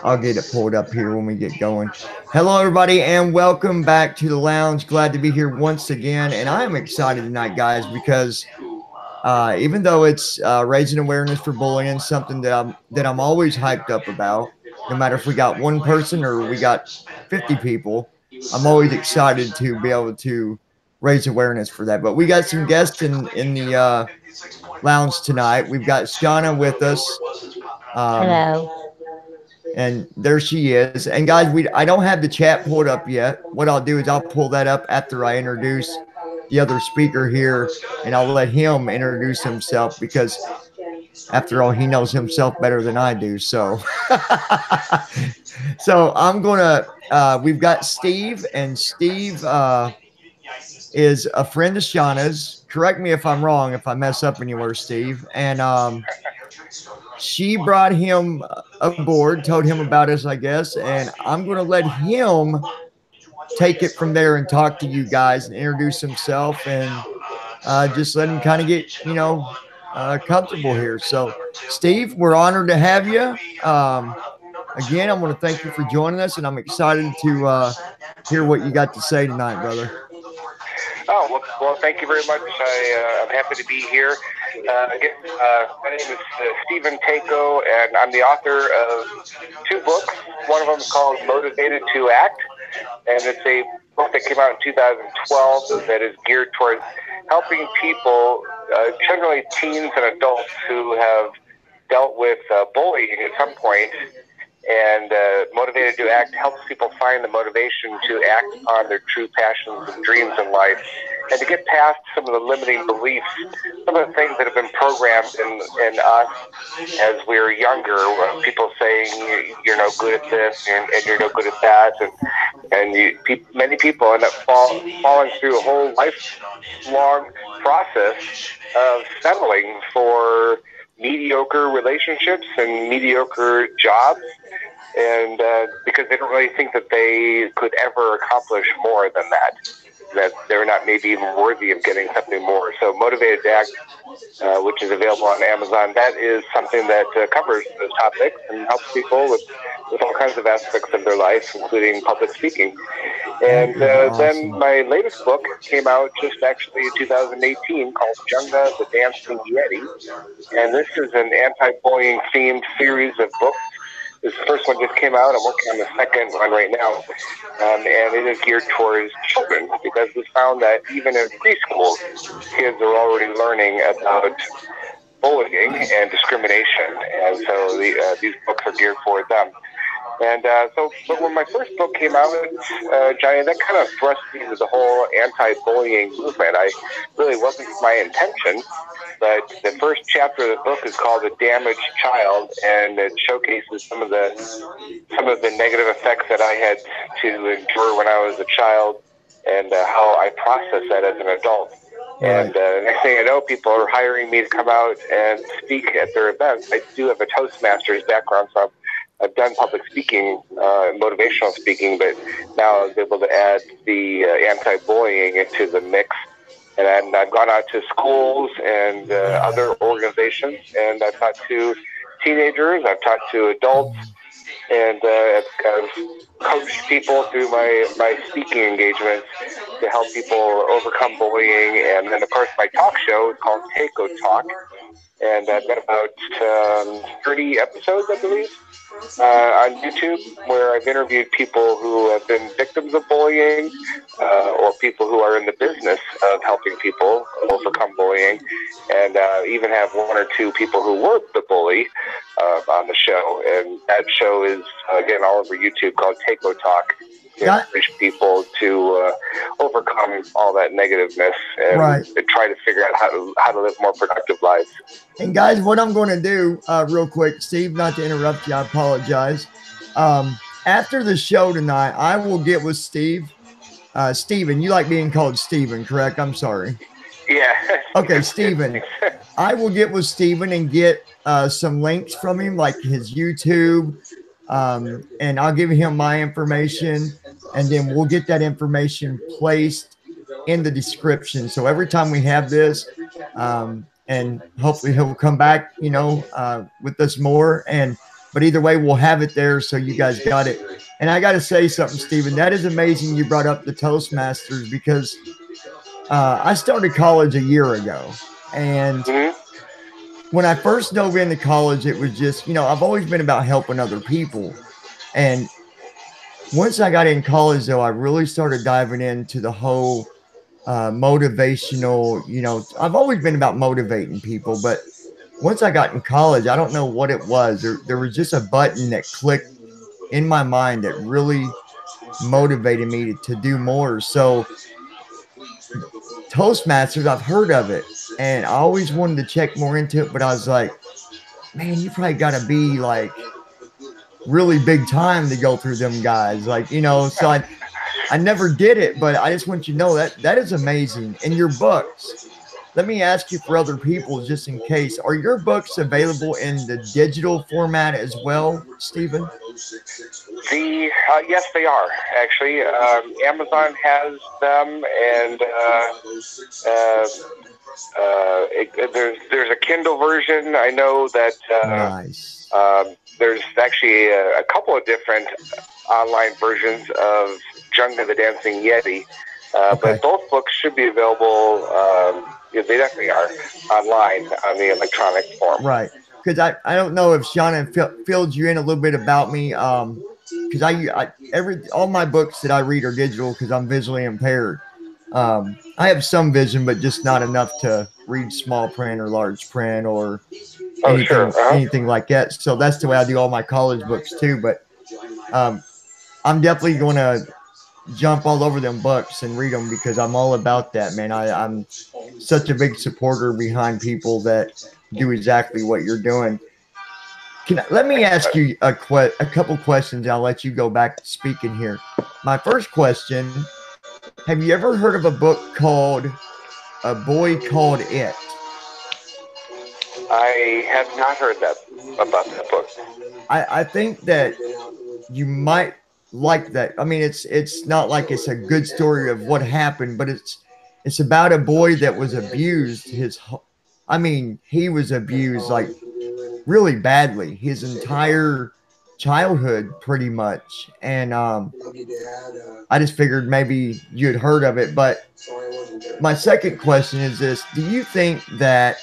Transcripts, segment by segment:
I'll get it pulled up here when we get going. Hello, everybody, and welcome back to the lounge. Glad to be here once again. And I am excited tonight, guys, because even though it's raising awareness for bullying, something that I'm always hyped up about, no matter if we got one person or we got 50 people, I'm always excited to be able to raise awareness for that. But we got some guests in the lounge tonight. We've got Shauna with us. Hello. And there she is. And guys, I don't have the chat pulled up yet. What I'll do is I'll pull that up after I introduce the other speaker here, and I'll let him introduce himself because after all, he knows himself better than I do. So so I'm gonna we've got Steve, and Steve is a friend of Shauna's. Correct me if I'm wrong, if I mess up anywhere, Steve. And she brought him aboard, told him about us, I guess, and I'm going to let him take it from there and talk to you guys and introduce himself and just let him kind of get, comfortable here. So, Steve, we're honored to have you. Again, I want to thank you for joining us, and I'm excited to hear what you got to say tonight, brother. Oh, well, thank you very much. I'm happy to be here. Again, my name is Stephen Tako, and I'm the author of 2 books. One of them is called Motivated to Act, and it's a book that came out in 2012 that is geared towards helping people, generally teens and adults who have dealt with bullying at some point. And Motivated to Act helps people find the motivation to act on their true passions and dreams in life, and to get past some of the limiting beliefs, some of the things that have been programmed in us as we were younger. People saying you're no good at this and you're no good at that, and many people end up falling through a whole lifelong process of settling for mediocre relationships and mediocre jobs, and because they don't really think that they could ever accomplish more than that they're not maybe even worthy of getting something more. So Motivated to Act, which is available on Amazon, that is something that covers those topics and helps people with all kinds of aspects of their life, including public speaking. And Awesome. Then my latest book came out just actually in 2018 called Junga the Dancing Yeti. And this is an anti-bullying themed series of books. This first one just came out. I'm working on the second one right now. And it is geared towards children, because we found that even in preschool, kids are already learning about bullying and discrimination. And so these books are geared for them. And but when my first book came out, Johnny, that kind of thrust me into the whole anti-bullying movement. I really wasn't my intention, but the first chapter of the book is called "The Damaged Child," and it showcases some of the negative effects that I had to endure when I was a child, and how I processed that as an adult. Right. And next thing I know, people are hiring me to come out and speak at their events. I do have a Toastmasters background, so I've done public speaking, motivational speaking, but now I was able to add the anti-bullying into the mix. And I've gone out to schools and other organizations, and I've talked to teenagers, I've talked to adults, and I've coached people through my speaking engagements to help people overcome bullying. And then, of course, my talk show is called Tako Talk, and I've got about 30 episodes, I believe, on YouTube, where I've interviewed people who have been victims of bullying, or people who are in the business of helping people overcome bullying, and even have 1 or 2 people who were the bully on the show. And that show is, again, all over YouTube, called Tako Talk. Encourage people to overcome all that negativeness and try to figure out how to live more productive lives. And guys, what I'm going to do real quick, Steve, not to interrupt you, I apologize. After the show tonight, I will get with Steve. Steven, you like being called Steven, correct? I'm sorry. Yeah. Okay, Steven. I will get with Steven and get some links from him, like his YouTube, and I'll give him my information, and then we'll get that information placed in the description. So every time we have this, and hopefully he'll come back, with us more. But either way, we'll have it there, so you guys got it. And I got to say something, Stephen. That is amazing you brought up the Toastmasters, because I started college a year ago. And when I first dove into college, it was just, I've always been about helping other people. And once I got in college, though, I really started diving into the whole motivational, I've always been about motivating people. But once I got in college, I don't know what it was. There was just a button that clicked in my mind that really motivated me to do more. So Toastmasters, I've heard of it, and I always wanted to check more into it, but I was like, man, you probably got to be like really big time to go through them guys. Like, so I never did it, but I just want you to know that is amazing. And your books, let me ask you for other people, just in case, are your books available in the digital format as well, Stephen? Yes, they are actually. Amazon has them, and there's a Kindle version. I know that nice. There's actually a couple of different online versions of Junga the Dancing Yeti, but both books should be available. They definitely are online on the electronic form. Right. Because I don't know if Shauna filled you in a little bit about me. Because all my books that I read are digital because I'm visually impaired. I have some vision, but just not enough to read small print or large print or anything like that. So that's the way I do all my college books too. But I'm definitely going to jump all over them books and read them because I'm all about that, man. I'm such a big supporter behind people that do exactly what you're doing. Let me ask you a couple questions, and I'll let you go back to speaking here. My first question, have you ever heard of a book called A Boy Called It? I have not heard about that book. I think that you might like that. I mean, it's not like it's a good story of what happened, but it's about a boy that was abused. He was abused like really badly his entire childhood, pretty much. And I just figured maybe you'd heard of it. But my second question is this: do you think that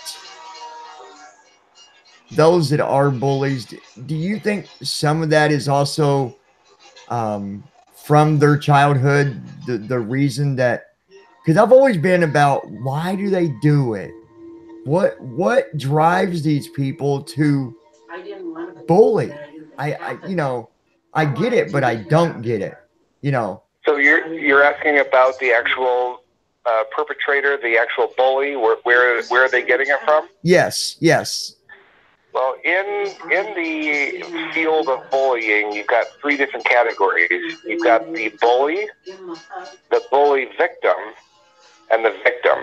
those that are bullies, do you think some of that is also from their childhood, the reason that, because I've always been about why do they do it? What drives these people to bully? I get it, but I don't get it. So you're asking about the actual perpetrator, the actual bully. Where are they getting it from? Yes. Well, in the field of bullying, you've got three different categories. You've got the bully victim, and the victim.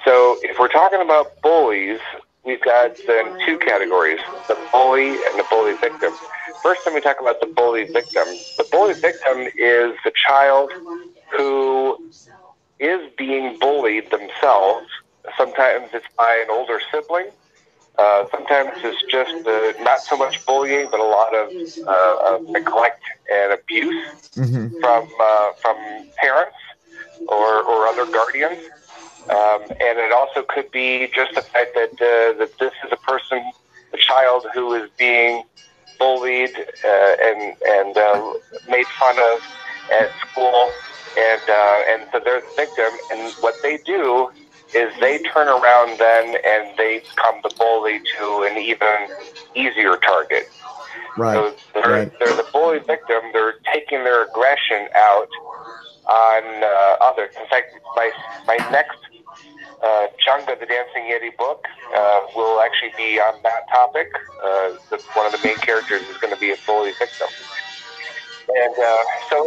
So if we're talking about bullies, we've got then two categories, the bully and the bully victim. First, let me talk about the bully victim. The bully victim is the child who is being bullied themselves. Sometimes it's by an older sibling. Sometimes it's just not so much bullying, but a lot of neglect and abuse from parents or other guardians. And it also could be just the fact that this is a child who is being bullied and made fun of at school, and so they're the victim. And what they do is they turn around then and they become the bully to an even easier target. Right. So they're the bully victim. They're taking their aggression out on others. In fact, my next Junga the Dancing Yeti book will actually be on that topic. One of the main characters is going to be a bully victim. And so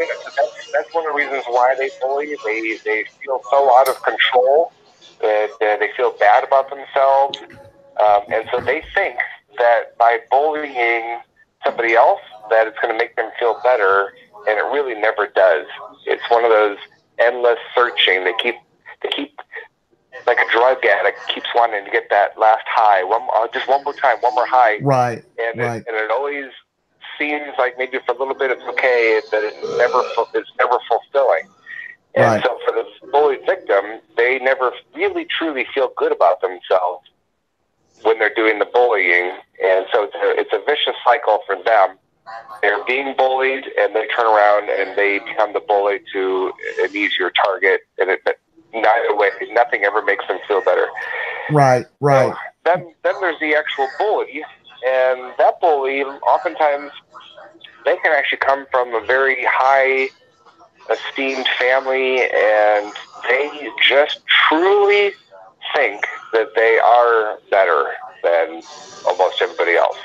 that's one of the reasons why they bully. They feel so out of control that they feel bad about themselves. And so they think that by bullying somebody else, that it's going to make them feel better, and it really never does. It's one of those endless searching. They keep like a drug addict keeps wanting to get that last high. Just one more time, one more high. Right. and Right. it always seems like maybe for a little bit it's okay, but it's never fulfilling. And Right. so for the bullied victim, they never really truly feel good about themselves when they're doing the bullying, and so it's a vicious cycle for them. They're being bullied, and they turn around and they become the bully to an easier target, and neither way, nothing ever makes them feel better. Right. Right. So then there's the actual bully, and that bully, oftentimes, they can actually come from a very high esteemed family, and they just truly think that they are better than almost everybody else.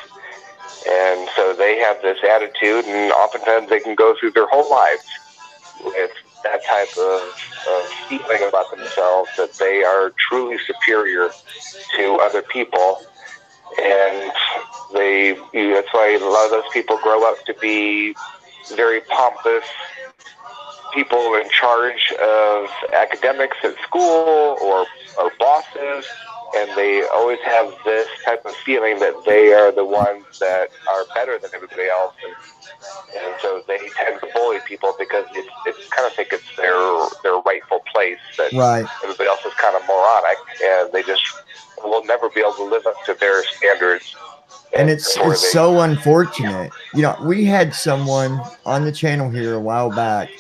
And so they have this attitude, and oftentimes they can go through their whole lives with that type of feeling about themselves, that they are truly superior to other people. And that's why a lot of those people grow up to be very pompous people in charge of academics at school, or bosses, and they always have this type of feeling that they are the ones that are better than everybody else, and so they tend to bully people because it's kind of think it's their rightful place, that Right. everybody else is kind of moronic, and they just will never be able to live up to their standards. And it's so unfortunate. You know, we had someone on the channel here a while back,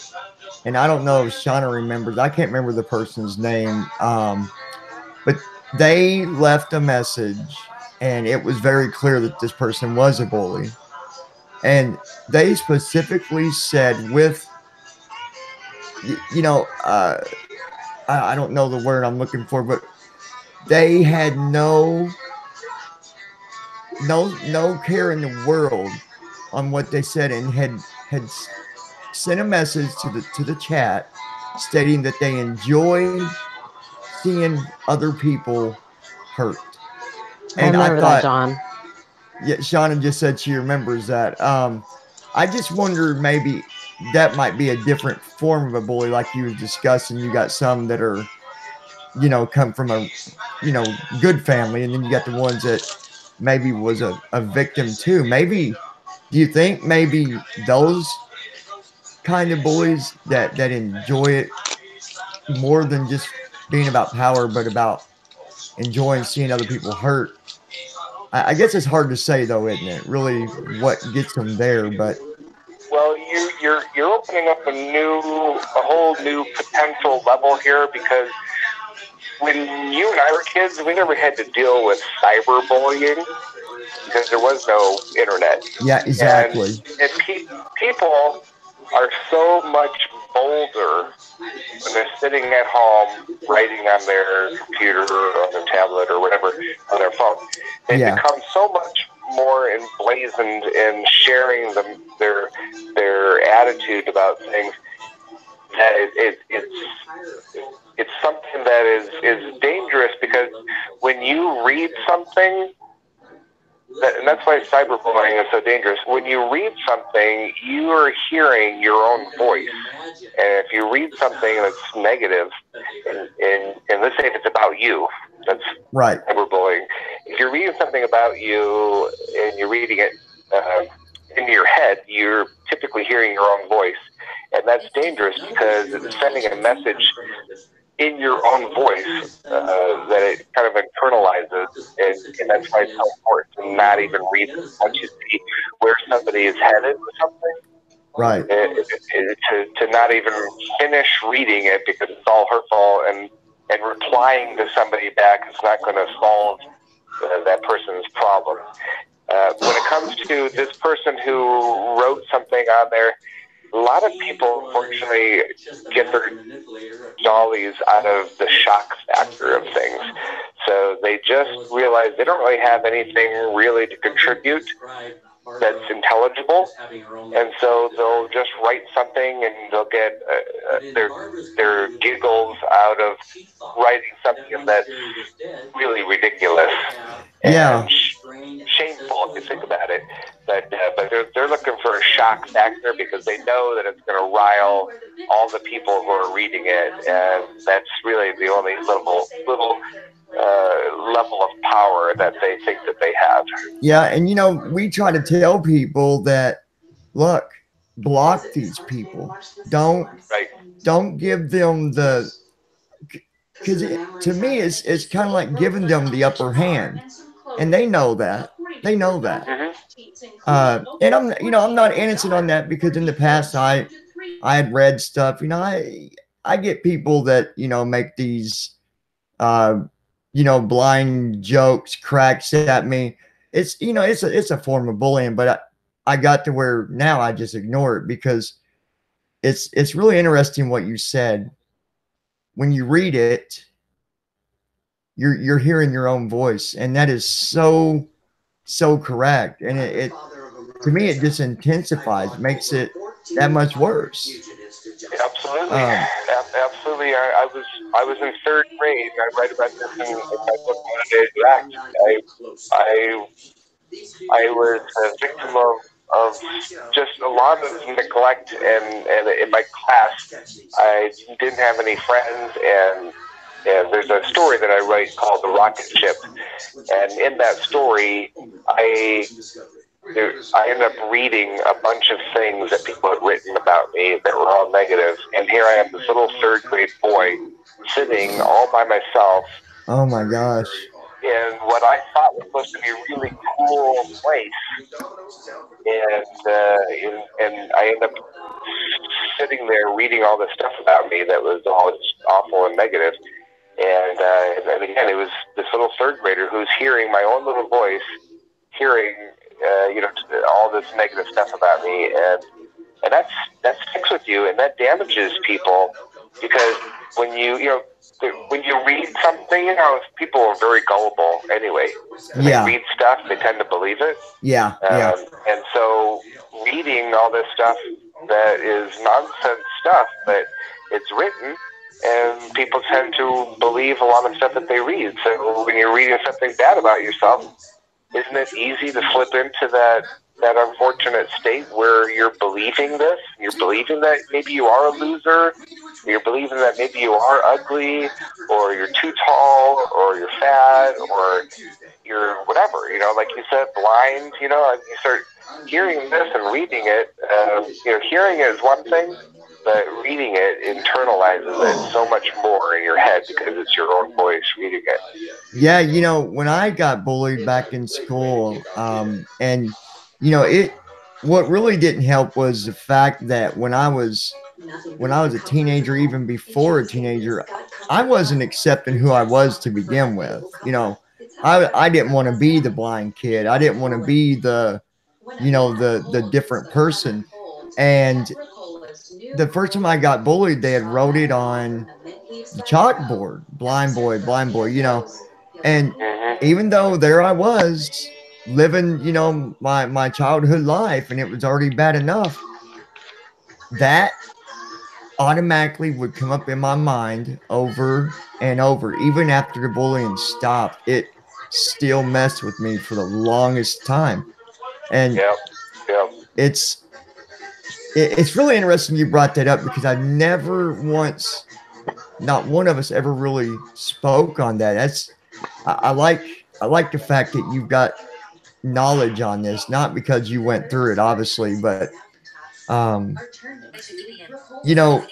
and I don't know if Shauna remembers. I can't remember the person's name, but they left a message, and it was very clear that this person was a bully. And they specifically said, with, I don't know the word I'm looking for, but they had no care in the world on what they said, and had sent a message to the chat stating that they enjoy seeing other people hurt. And I remember that, John. Yeah, Shauna just said she remembers that. I just wonder, maybe that might be a different form of a bully, like you were discussing. You got some that are, come from a, good family, and then you got the ones that maybe was a victim too. Maybe, do you think maybe those kind of bullies that enjoy it more than just being about power, but about enjoying seeing other people hurt? I guess it's hard to say, though, isn't it? Really, what gets them there? But well, you're opening up a whole new potential level here, because when you and I were kids, we never had to deal with cyberbullying because there was no internet. Yeah, exactly. And people are so much bolder when they're sitting at home writing on their computer or on their tablet or whatever, on their phone. They become so much more emblazoned in sharing their attitude about things, that it's something that is dangerous, because when you read something, and that's why cyberbullying is so dangerous. When you read something, you are hearing your own voice. And if you read something that's negative, and let's say if it's about you, that's right. Cyberbullying. If you're reading something about you and you're reading it in your head, you're typically hearing your own voice. And that's dangerous, because it's sending a message in your own voice that it kind of internalizes, and that's why it's so important to not even read it once you see where somebody is headed with something. Right. To not even finish reading it, because it's all hurtful, and replying to somebody back is not going to solve that person's problem. When it comes to this person who wrote something on there, a lot of people, unfortunately, get their jollies out of the shock factor of things. So they just realize they don't really have anything really to contribute that's intelligible, and so they'll just write something, and they'll get their giggles out of writing something that's really ridiculous and shameful, if you think about it. But they're looking for a shock factor, because they know that it's going to rile all the people who are reading it, and that's really the only little level of power that they think that they have. Yeah, and we try to tell people that, look, block these people. Don't Right. don't give them the, because to me it's kind of like giving them the upper hand, and they know that. They know that. Mm-hmm. And I'm not innocent on that, because in the past I had read stuff. I get people that make these uh, blind jokes, cracks at me. It's it's a form of bullying, but I got to where now I just ignore it, because it's really interesting what you said. When you read it, you're hearing your own voice, and that is so correct. And it to me it just intensifies, makes it that much worse. Absolutely, Um, absolutely. I was in third grade, and I write about this in my book, Motivated to Act. I I was a victim of just a lot of neglect, and in my class, I didn't have any friends, and there's a story that I write called The Rocket Ship, and in that story, I ended up reading a bunch of things that people had written about me that were all negative, and here I am, this little third grade boy, sitting all by myself oh my gosh. in what I thought was supposed to be a really cool place, and I ended up sitting there reading all this stuff about me that was all just awful and negative. And again, it was this little third grader who's hearing my own little voice, hearing all this negative stuff about me, and that sticks with you, and that damages people, because when when you read something, people are very gullible anyway. When Yeah. they read stuff, they tend to believe it. Yeah. Yeah. And so reading all this stuff that is nonsense stuff, but it's written, and people tend to believe a lot of stuff that they read. So when you're reading something bad about yourself, isn't it easy to slip into that unfortunate state where you're believing this? You're believing that maybe you are a loser. You're believing that maybe you are ugly, or you're too tall, or you're fat, or you're whatever. Like you said, blind. And you start hearing this and reading it. Hearing it is one thing, but reading it internalizes it so much more in your head, because it's your own voice reading it. Yeah, when I got bullied back in school, and it, what really didn't help was the fact that when I was a teenager, even before a teenager, I wasn't accepting who I was to begin with. I didn't want to be the blind kid. I didn't want to be the different person. And the first time I got bullied, they had wrote it on the chalkboard, blind boy, and Mm-hmm. even though there I was living, my childhood life, and it was already bad enough, that automatically would come up in my mind over and over. Even after the bullying stopped, it still messed with me for the longest time. And Yep. Yep. it's really interesting you brought that up, because I've never once, not one of us ever really spoke on that. I like the fact that you've got knowledge on this, not because you went through it, obviously, but um, you know,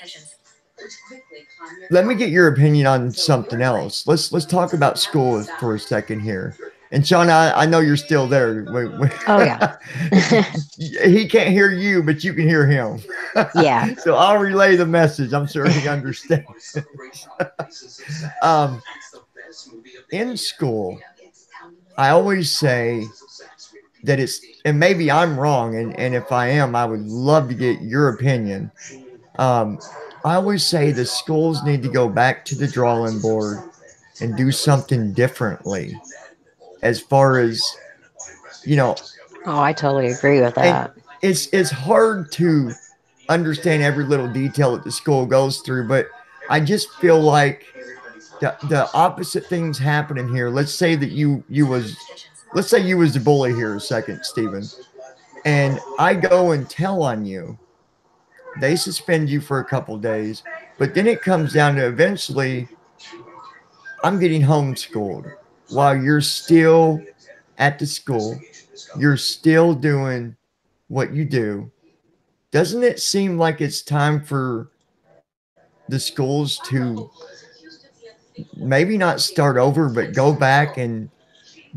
let me get your opinion on something else. Let's talk about school for a second here. And Sean, I know you're still there. Oh yeah. He can't hear you, but you can hear him. Yeah. So I'll relay the message. I'm sure he understands. um, in school, I always say that and maybe I'm wrong, and if I am, I would love to get your opinion. Um, I always say the schools need to go back to the drawing board and do something differently, as far as, you know, Oh, I totally agree with and that. it's hard to understand every little detail that the school goes through, but I just feel like the opposite things happening here. Let's say you was the bully here a second, Stephen, and I go and tell on you. They suspend you for a couple days, but then it comes down to eventually I'm getting homeschooled while you're still at the school, you're still doing what you do. Doesn't it seem like it's time for the schools to maybe not start over, but go back and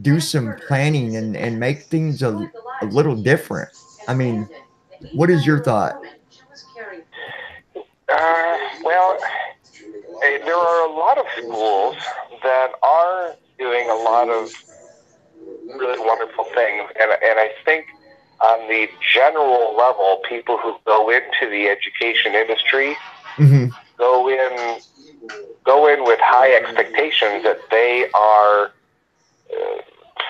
do some planning and make things a little different? I mean, what is your thought? Well, there are a lot of schools that are doing a lot of really wonderful things, and I think on the general level, people who go into the education industry Mm-hmm. go in with high expectations that they are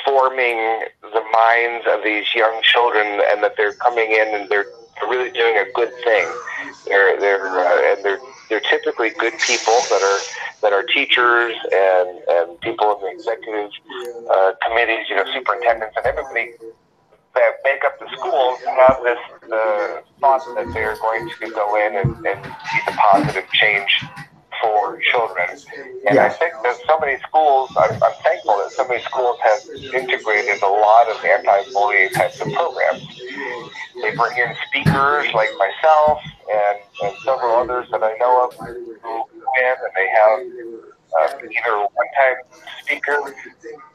forming the minds of these young children, and that they're coming in and they're really doing a good thing. They're typically good people that are teachers and people in the executive committees, superintendents and everybody that make up the schools have this thought that they're going to go in and be the positive change for children. And I think that so many schools, I'm thankful that so many schools have integrated a lot of anti-bullying types of programs. They bring in speakers like myself and several others that I know of who go in and they have either one-time speakers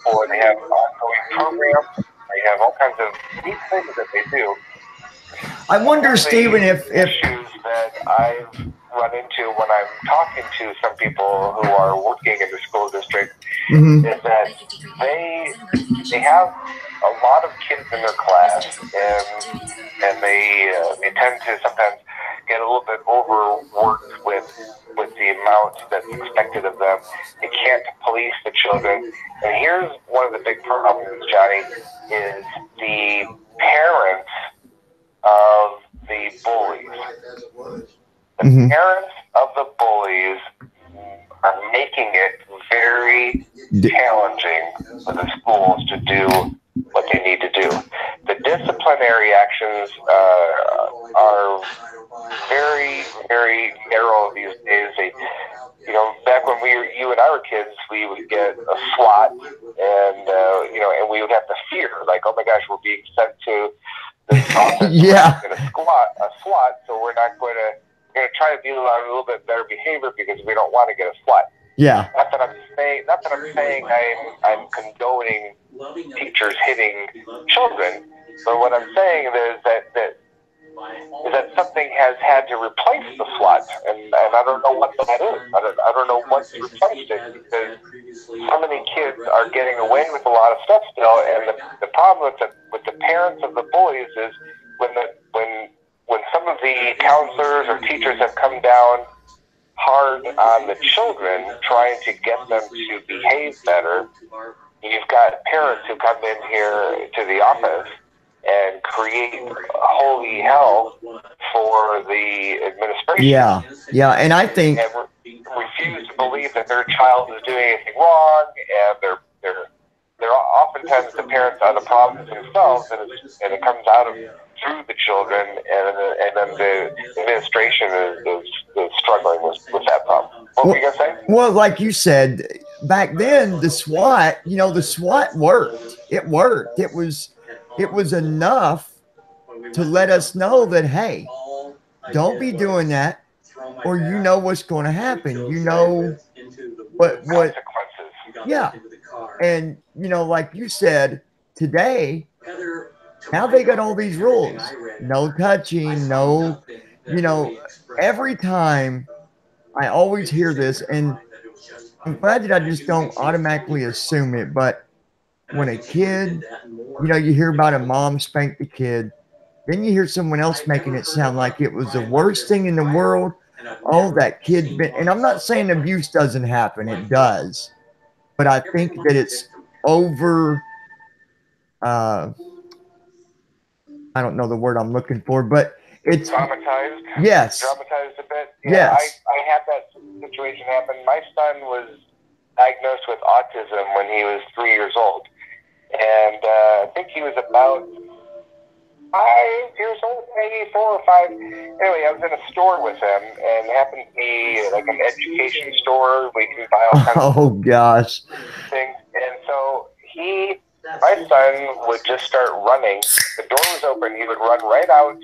or they have ongoing programs. They have all kinds of neat things that they do. I wonder, Stephen, if issues that I've run into when I'm talking to some people who are working in the school district mm-hmm. is that they have a lot of kids in their class, and they tend to sometimes get a little bit overworked with the amount that's expected of them. They can't police the children. And here's one of the big problems, Johnny, is the parents of the bullies. The Mm-hmm. parents of the bullies are making it very challenging for the schools to do what they need to do. The disciplinary actions are very, very narrow these days. Back when you and I were kids, we would get a SWAT, and we would have to fear, like, oh my gosh, we're being sent to this office. Yeah. We're a SWAT, so we're going to try to be on a little bit better behavior because we don't want to get a SWAT. Yeah. Not that I'm saying I'm condoning teachers hitting children, but what I'm saying is that something has had to replace the SWAT, and I don't know what that is. I don't know what's replaced it, because so many kids are getting away with a lot of stuff still, and the problem with the parents of the bullies is when some of the counselors or teachers have come down hard on the children, trying to get them to behave better, you've got parents who come in here to the office and create holy hell for the administration. Yeah, and I think and refuse to believe that their child is doing anything wrong, and they're oftentimes the parents are the problems themselves, and it comes out of through the children, and then the administration is struggling with that problem. What were you gonna say? Well, like you said, back then the SWAT worked. It worked. It was enough to let us know that, hey, don't be doing that, or you know what's going to happen. You know what Consequences. Yeah. And like you said, today, now they got all these rules. No touching, no, every time I always hear this, and I'm glad that I just don't automatically assume it, but when a kid, you hear about a mom spanked the kid, then you hear someone else making it sound like it was the worst thing in the world. Oh, that kid's been, and I'm not saying abuse doesn't happen, it does, but I think that it's over, I don't know the word I'm looking for, but it's traumatized. Yes. Dramatized a bit. Yeah, Yes. I had that situation happen. My son was diagnosed with autism when he was 3 years old, and I think he was about 5 years old, maybe 4 or 5. Anyway, I was in a store with him, and it happened to be like an education store. We can buy all kinds Oh gosh. of things. And so my son would just start running. The door was open. He would run right out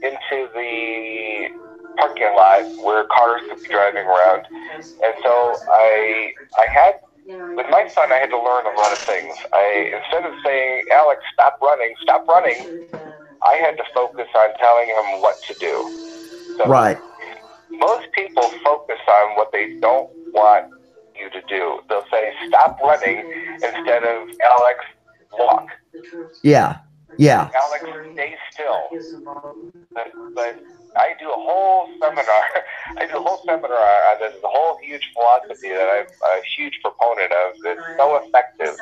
into the parking lot where cars could be driving around. And so I had, with my son, I had to learn a lot of things. Instead of saying, Alex, stop running, I had to focus on telling him what to do. So right. Most people focus on what they don't want you to do. They'll say, stop running, instead of, Alex, walk. Yeah. Yeah. Alex, stay still. But I do a whole seminar. On this, the whole huge philosophy that I'm a huge proponent of. It's so effective.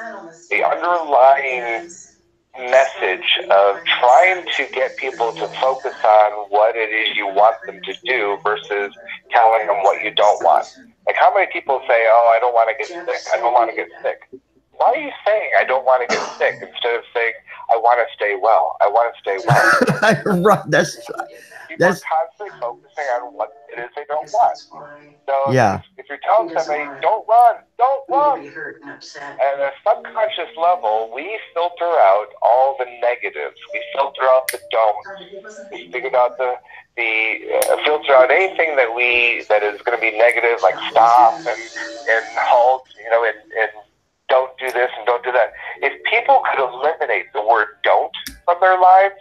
The underlying message of trying to get people to focus on what it is you want them to do versus telling them what you don't want. Like, how many people say, oh, I don't want to get sick. I don't want to get sick. Why are you saying I don't want to get sick instead of saying I want to stay well? I want to stay well. Right. People are constantly focusing on what it is they don't want. So yeah. if you're telling somebody, don't run. At a subconscious level, we filter out all the negatives. We filter out the don'ts. We figure out filter out anything that is going to be negative, like stop and halt, and don't do this and don't do that. If people could eliminate the word don't from their lives,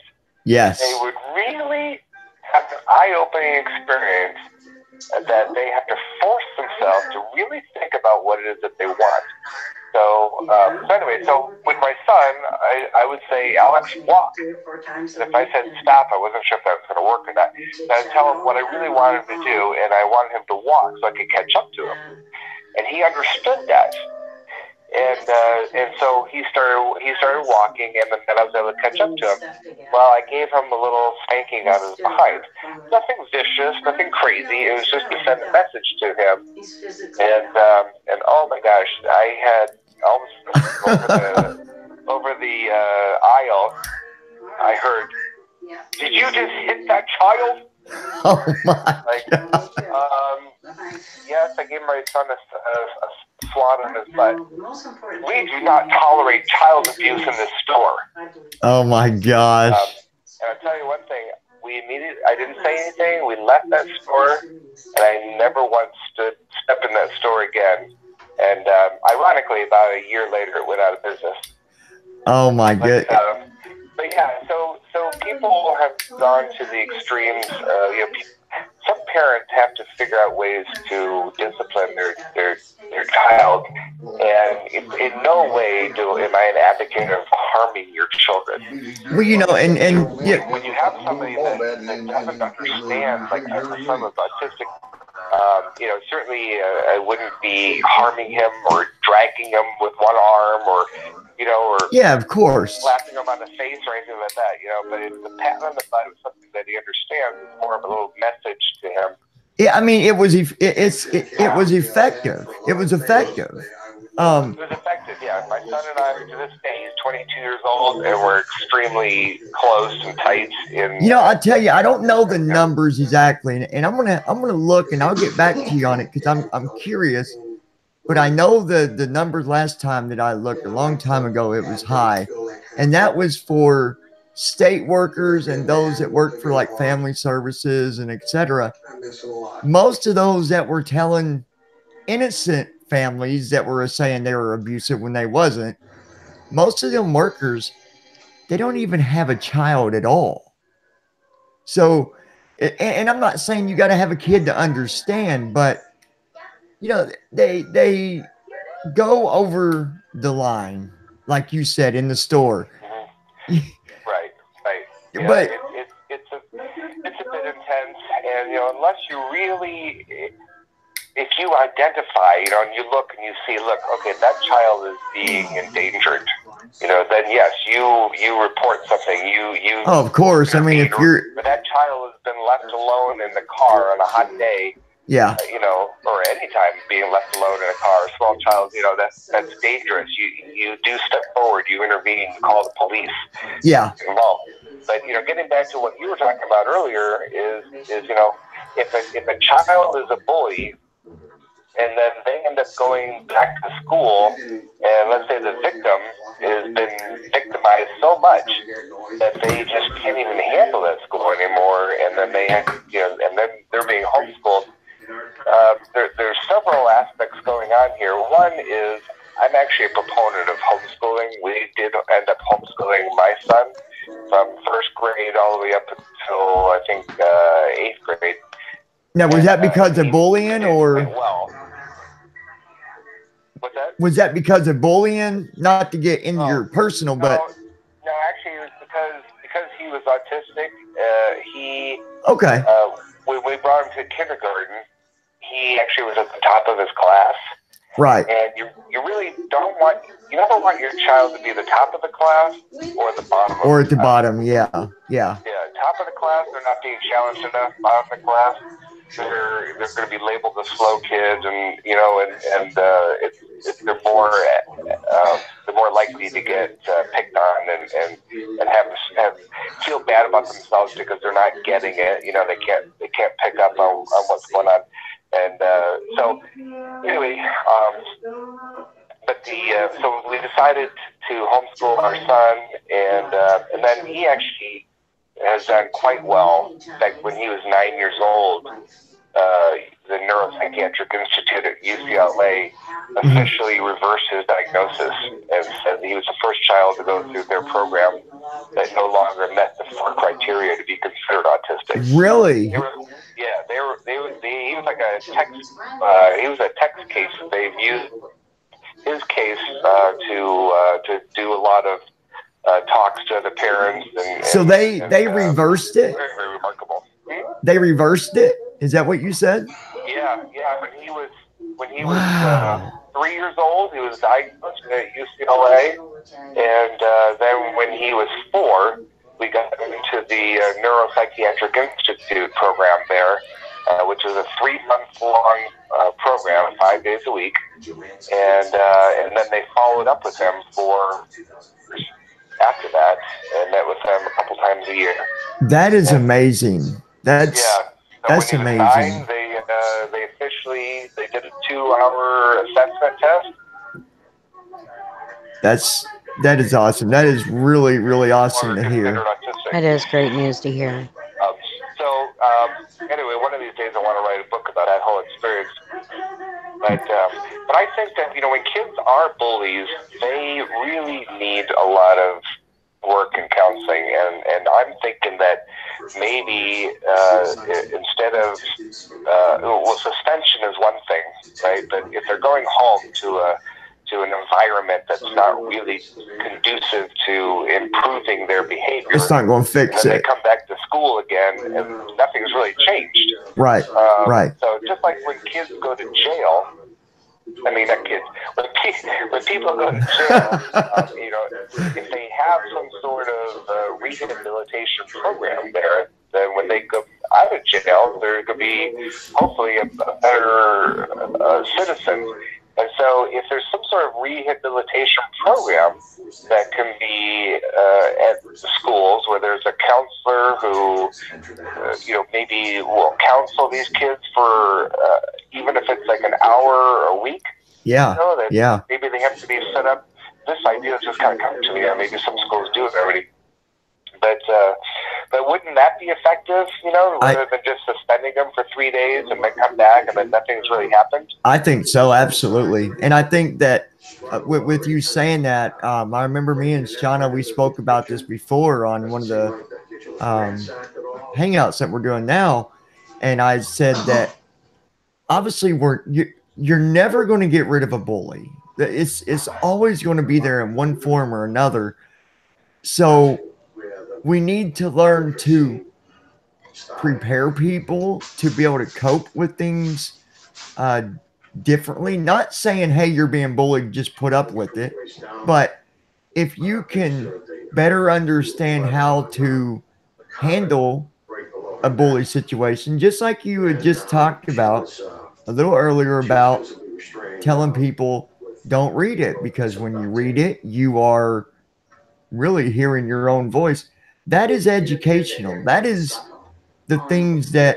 yes, they would really have an eye-opening experience that they have to force themselves to really think about what it is that they want. So anyway, with my son, I would say, Alex, walk. And if I said stop, I wasn't sure if that was going to work or not. So I'd tell him what I really wanted him to do, and I wanted him to walk so I could catch up to him. And he understood that. And so he started walking, and then I was able to catch up to him. Well, I gave him a little spanking on his behind. Nothing vicious, nothing crazy. It was just to send a message to him. And oh my gosh, I had all of a sudden over the aisle, I heard, "Did you just hit that child?" Oh my! Yes, I gave my son a swat on his butt. We do not tolerate child abuse in this store. Oh my gosh! And I'll tell you one thing. I didn't say anything. We left that store, and I never once stepped in that store again. And ironically, about a year later, it went out of business. Oh my goodness. But yeah, so people have gone to the extremes. Some parents have to figure out ways to discipline their child, and in no way am I an advocate of harming your children. Well, and yeah. When you have somebody that doesn't understand, like a son with autistic, certainly I wouldn't be harming him or dragging him with one arm or yeah, of course, slapping him on the face or anything like that, but it's a pat on the butt is something that he understands. It's more of a little message to him. Yeah, I mean, it was effective. It was effective. It was effective, yeah. My son and I, to this day, he's 22 years old, and we're extremely close and tight. I tell you, I don't know the numbers exactly, and I'm gonna look, and I'll get back to you on it because I'm curious. But I know the numbers last time that I looked a long time ago, it was high, and that was for state workers and those that work for like family services and etc. Most of those that were telling innocent families that were saying they were abusive when they wasn't, most of them workers, they don't even have a child at all. So, and I'm not saying you got to have a kid to understand, but they go over the line, like you said, in the store. Right. But it's a bit intense, and unless you really, if you identify, and you look and you see, okay, that child is being endangered, then yes, you report something. You oh, of course. I mean, if that child has been left alone in the car on a hot day. Yeah. Or any time being left alone in a car, a small child, that's dangerous. You do step forward, you intervene, you call the police. Yeah. Involved. But getting back to what you were talking about earlier is if a child is a bully and then they end up going back to school, and let's say the victim has been victimized so much that they just can't even handle that school anymore, and then and then they're being homeschooled. There's several aspects going on here. One is I'm actually a proponent of homeschooling. We did end up homeschooling my son from first grade all the way up until I think eighth grade. Now, was that because of bullying, or well? What's that? Was that because of bullying? Not to get into your personal, but no, actually, it was because he was autistic. He okay. When we brought him to kindergarten, he actually was at the top of his class. Right. And you really you never want your child to be the top of the class or the bottom. Or at the bottom, yeah. Yeah, top of the class, they're not being challenged enough. Bottom of the class, they're going to be labeled as slow kids, and they're more likely to get picked on and have feel bad about themselves because they're not getting it. They can't pick up on what's going on. And so anyway, so we decided to homeschool our son, and then he actually has done quite well. In fact, when he was 9 years old, the Neuropsychiatric Institute at UCLA officially reversed his diagnosis and said he was the first child to go through their program that no longer met the 4 criteria to be considered autistic. Really? He was like a text. He was a text case. They've used his case to do a lot of talks to the parents. So they reversed it. Very, very remarkable. They reversed it. Is that what you said? Yeah. When he was 3 years old, he was diagnosed at UCLA, and then when he was 4, we got into the Neuropsychiatric Institute program there, which is a 3-month-long program, 5 days a week, and then they followed up with him for after that, and met with him a couple times a year. That is amazing. That's amazing. 9, they officially did a 2-hour assessment test. That is awesome. That is really, really awesome to hear. That is great news to hear. Anyway, one of these days I want to write a book about that whole experience. But I think that when kids are bullies, they really need a lot of work and counseling, and I'm thinking that maybe instead of suspension is one thing, right? But if they're going home to an environment that's not really conducive to improving their behavior, it's not going to fix it. They come back to school again, and nothing's really changed. Right. Right. So just like when kids go to jail. I mean, not kids. When people go to jail, if they have some sort of rehabilitation program there, then when they go out of jail, they're going to be hopefully a better citizen. And so if there's some sort of rehabilitation program that can be at the schools where there's a counselor who, maybe will counsel these kids for even if it's like an hour a week. Yeah. Maybe they have to be set up. This idea just kind of come to me. Maybe some schools do it already. But wouldn't that be effective, rather than just suspending them for 3 days and then come back and then nothing's really happened? I think so, absolutely. And I think that with you saying that, I remember me and Shauna, we spoke about this before on one of the hangouts that we're doing now. And I said that obviously you're never going to get rid of a bully. It's always going to be there in one form or another. So we need to learn to prepare people to be able to cope with things differently. Not saying, hey, you're being bullied, just put up with it. But if you can better understand how to handle a bully situation, just like you had just talked about a little earlier about telling people don't read it, because when you read it, you are really hearing your own voice. that is educational. That is the things that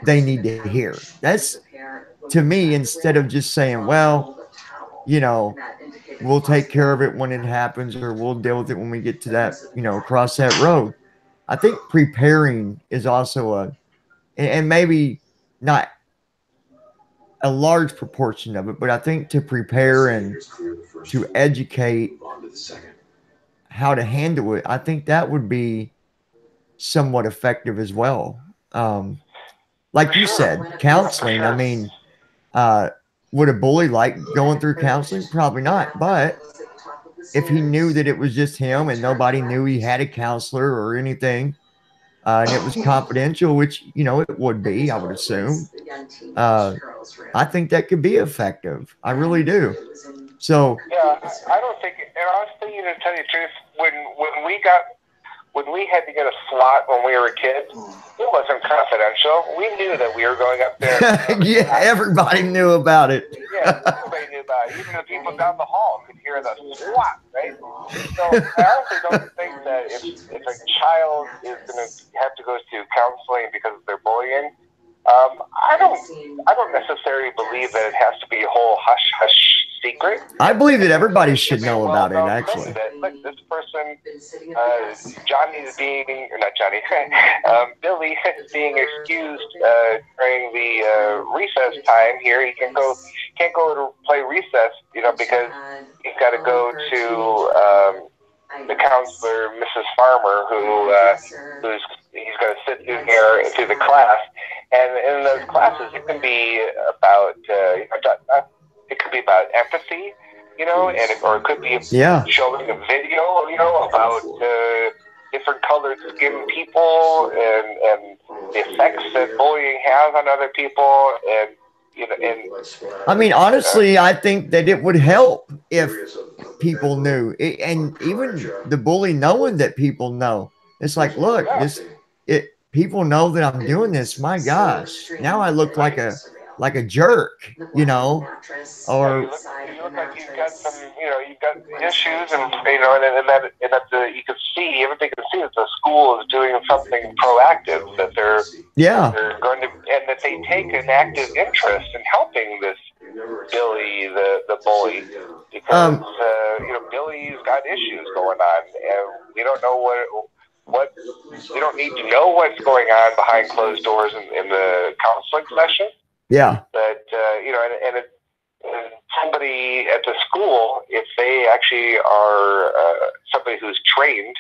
they need to hear. That's, to me, instead of just saying, well, you know, we'll take care of it when it happens, or we'll deal with it when we get to that, across that road. I think preparing is also and maybe not a large proportion of it, but I think to prepare and to educate how to handle it, I think that would be somewhat effective as well. Like you said, counseling. I mean, uh, would a bully like going through counseling? Probably not. But if he knew that it was just him and nobody knew he had a counselor or anything, and it was confidential, which it would be, I would assume. Uh, I think that could be effective. I really do. So Yeah, I don't think, and honestly, to tell you the truth, when we had to get a slot when we were kids, it wasn't confidential. We knew that we were going up there. Yeah, everybody knew about it. Yeah, everybody knew about it. Even the people down the hall could hear the swat, right? So I honestly don't think that if a child is going to have to go to counseling because of their bullying, I don't necessarily believe that it has to be a whole hush hush secret. I believe that everybody should know about it, actually. That, look, this person, Johnny is being, or not Johnny, Billy is being excused during the recess time here. He can't go to play recess, because he's got to go to the counselor, Mrs. Farmer, he's going to sit in here through the class, and in those classes it can be about it could be about empathy, or it could be showing a video, about different colored skinned people and the effects that bullying has on other people, and I mean, honestly, I think that it would help if people knew, and even the bully knowing that people know. It's like, look, people know that I'm doing this. My gosh, now I look like a jerk, or you look like you've got some, you've got issues, and that you can see, everybody can see that the school is doing something proactive, that they're going to, and that they take an active interest in helping this Billy, the bully, because Billy's got issues going on, and we don't know what we don't need to know what's going on behind closed doors in the counseling session. Yeah. But and somebody at the school, if they actually are somebody who's trained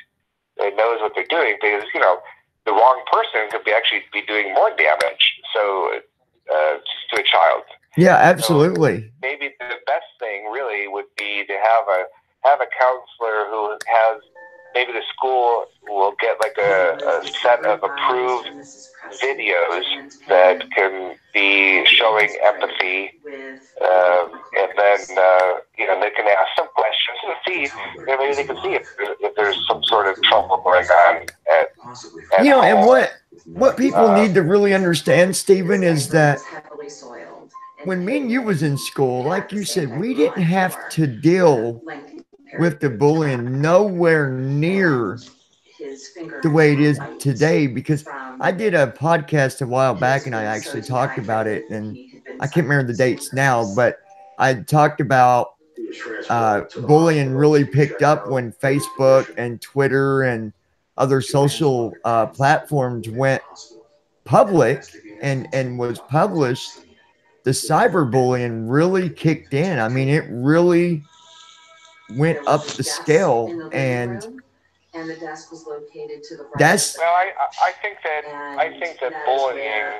and knows what they're doing, because the wrong person could actually be doing more damage. So to a child. Yeah, absolutely. So maybe the best thing really would be to have a counselor who has. Maybe the school will get like a set of approved videos that can be showing empathy, and then they can ask some questions and see. Maybe they can see if there's some sort of trouble going on at home. And what people need to really understand, Stephen, is that when me and you was in school, like you said, we didn't have to deal with the bullying nowhere near the way it is today, because I did a podcast a while back and I actually talked about it, and I can't remember the dates now, but I talked about bullying really picked up when Facebook and Twitter and other social platforms went public and was published. The cyberbullying really kicked in. I mean, it really went up the scale, and the desk was located to the right. That's well, I think that bullying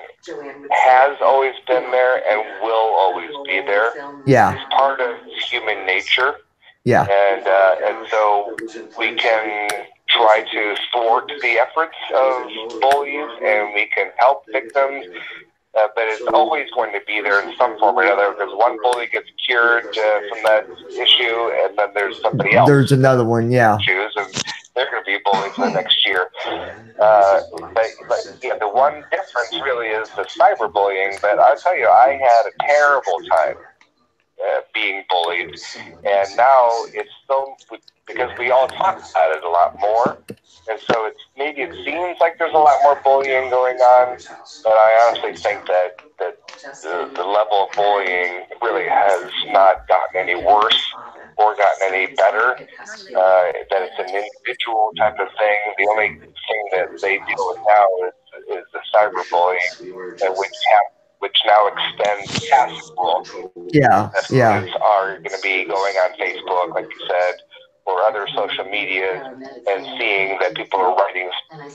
has always been there and will always be there. Yeah, it's part of human nature. Yeah, and so we can try to thwart the efforts of bullies, and we can help victims. But it's always going to be there in some form or another, because one bully gets cured from that issue, and then there's somebody else. There's another one, yeah. Issues, and they're going to be bullied for the next year. But the one difference really is the cyberbullying. But I'll tell you, I had a terrible time being bullied, and now it's so because we all talk about it a lot more, and so maybe it seems like there's a lot more bullying going on, but I honestly think that the level of bullying really has not gotten any worse or gotten any better. That it's an individual type of thing. The only thing that they deal with now is the cyberbullying, which now extends past school. Yeah, That yeah. students are going to be going on Facebook, like you said, or other social medias, and seeing that people are writing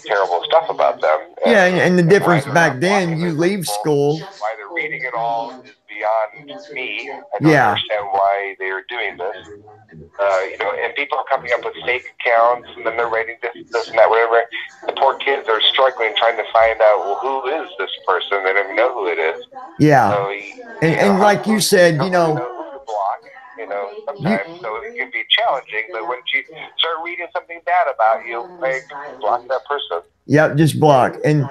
terrible stuff about them. Yeah, and the difference why they're back not then, blocking you those leave people, school. why they're reading it all is beyond me. I don't Yeah. understand why they're doing this. And people are coming up with fake accounts, and then they're writing this, and that, whatever. The poor kids are struggling trying to find out, well, who is this person? They don't even know who it is. Yeah. So, and like you said, you don't know who to block. Sometimes, so it can be challenging. But when you start reading something bad about you, like, block that person. Yep, just block. And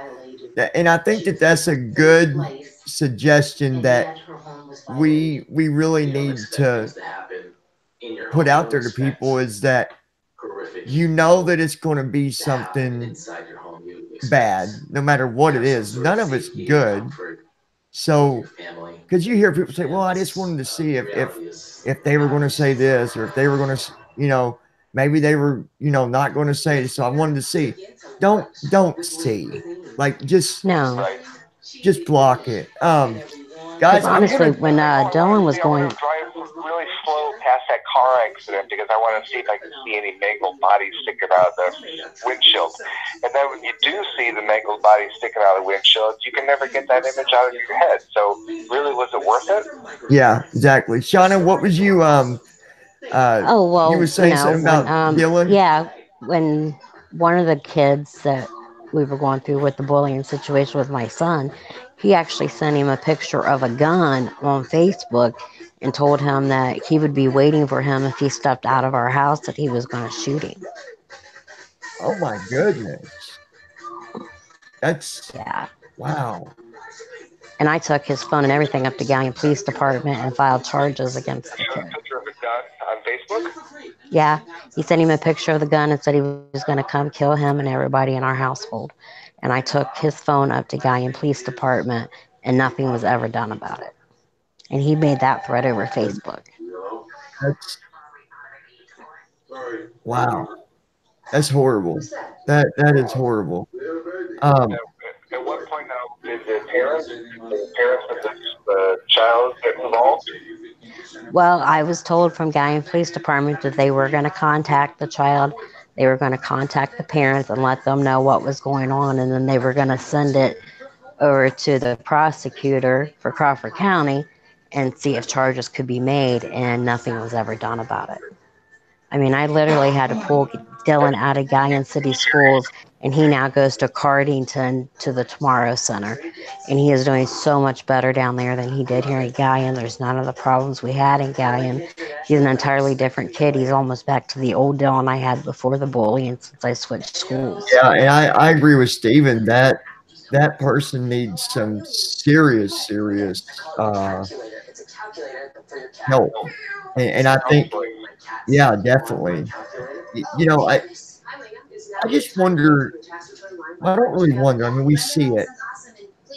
I think that that's a good suggestion that we really need to put out there to people, is that that it's going to be something bad no matter what it is. None of it's good. So because you hear people say, well, I just wanted to see if they were going to say this, or if they were going to, maybe they were, not going to say it. So I wanted to see. Don't see. Like, just No, block it. because Guys, I'm honestly, gonna. when Dylan was I want going, to drive really slow past that car accident because I want to see if I can see any mangled bodies sticking out of the windshield. And then when you do see the mangled body sticking out of the windshield, you can never get that image out of your head. So really, was it worth it? Yeah, exactly. Shauna, what was you oh you were well, saying something when about Dylan? yeah, when one of the kids that we were going through with the bullying situation with my son, he actually sent him a picture of a gun on Facebook and told him that he would be waiting for him if he stepped out of our house, that he was going to shoot him. Oh my goodness. That's Yeah. wow. And I took his phone and everything up to Galleon Police Department and filed charges against the Showed a kid. picture of a gun on Facebook. Yeah, he sent him a picture of the gun and said he was going to come kill him and everybody in our household. And I took his phone up to Galleon Police Department, and nothing was ever done about it. And he made that threat over Facebook. That's wow. That's horrible. That is horrible. At what point now did the parents of the child get involved? Well, I was told from Galleon Police Department that they were going to contact the child. They were going to contact the parents and let them know what was going on, and then they were going to send it over to the prosecutor for Crawford County and see if charges could be made, and nothing was ever done about it. I mean, I literally had to pull Dylan out of Galleon City Schools, and he now goes to Cardington to the Tomorrow Center. And he is doing so much better down there than he did here in Galleon. There's none of the problems we had in Galleon. He's an entirely different kid. He's almost back to the old Dylan I had before the bullying since I switched schools. Yeah, and I agree with Steven that person needs some serious help. And I think, yeah, definitely. I just wonder. I don't really wonder. I mean, we see it.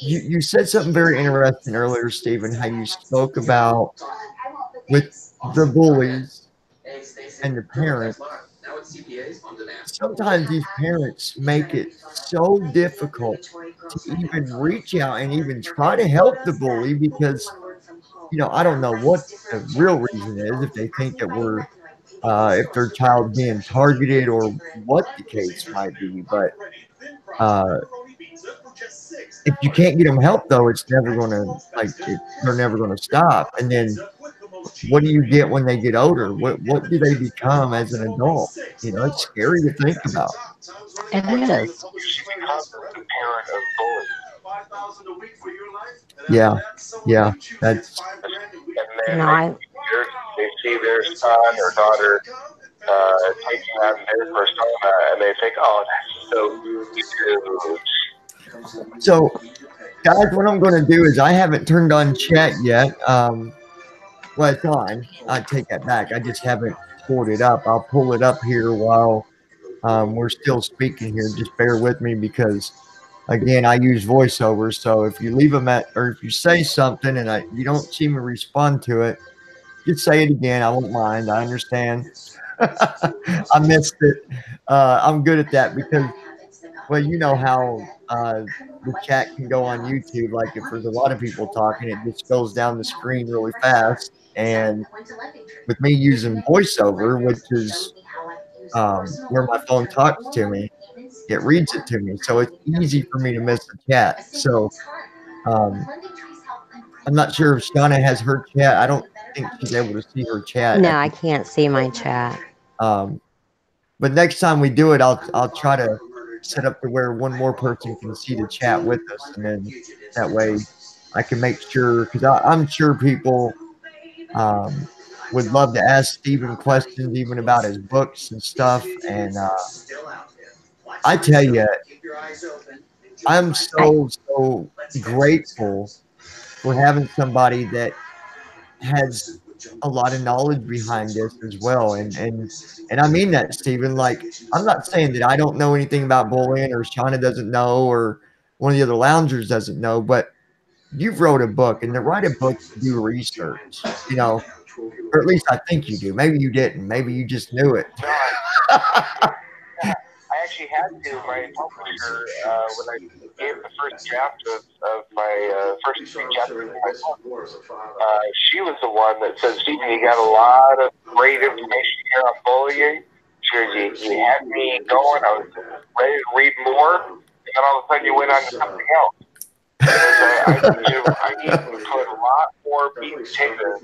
You said something very interesting earlier, Stephen, how you spoke about with the bullies and the parents. Sometimes these parents make it so difficult to even reach out and even try to help the bully because, I don't know what the real reason is, if they think that if their child's being targeted or what the case might be. But if you can't get them help, though, it's never going to, they're never going to stop. And then what do you get when they get older? What do they become as an adult? It's scary to think about. It is. She becomes the parent of bullies. Yeah, that's. And then they see their son or daughter taking on their persona, and they think, "Oh, that's so cute." So, guys, what I'm going to do is I haven't turned on chat yet. Well, it's on. I take that back. I just haven't pulled it up. I'll pull it up here while we're still speaking here. Just bear with me because, again, I use voiceover. So if you leave them at, or if you say something and you don't see me respond to it, just say it again. I won't mind. I understand. I missed it. I'm good at that because, well, you know how the chat can go on YouTube. Like if there's a lot of people talking, it just goes down the screen really fast. And with me using voiceover, which is where my phone talks to me, it reads it to me. So it's easy for me to miss the chat. So um, I'm not sure if Shauna has her chat. I don't think she's able to see her chat No, at I the can't see my chat. um, but next time we do it, I'll try to set up to where one more person can see the chat with us, and then that way I can make sure because I'm sure people um, would love to ask Stephen questions even about his books and stuff. And I tell you, I'm I so grateful for having somebody that has a lot of knowledge behind this as well. And I mean that, Stephen. Like, I'm not saying that I don't know anything about bullying or Shauna doesn't know or one of the other loungers doesn't know, but you've wrote a book, and to write a book, you do research, or at least I think you do. Maybe you didn't. Maybe you just knew it. No, I actually had to. My publisher, when I gave the first draft of my first three chapters of my book, she was the one that said, Stephen, you got a lot of great information here on bullying. She goes, you had me going. I was ready to read more. And then all of a sudden you went on to something else. I need to put a lot more meat and potatoes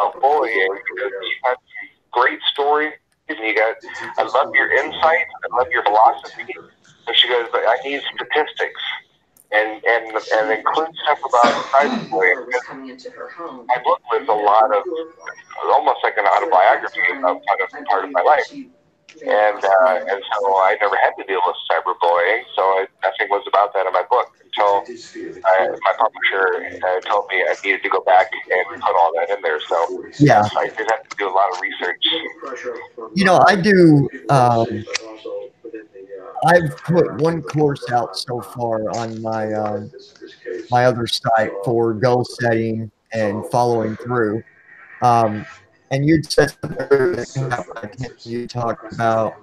of bullying because you had some great stories. And I love your insights. I love your philosophy. And she goes, but I need statistics and include stuff about cyberbullying. My book was a lot of almost like an autobiography about part of my life. And so I never had to deal with cyberbullying, so nothing was about that in my book until my publisher told me I needed to go back and put all that in there. So Yeah. so I did have to do a lot of research. I do. I've put one course out so far on my other site for goal setting and following through. And you'd said something earlier that came out when you talked about,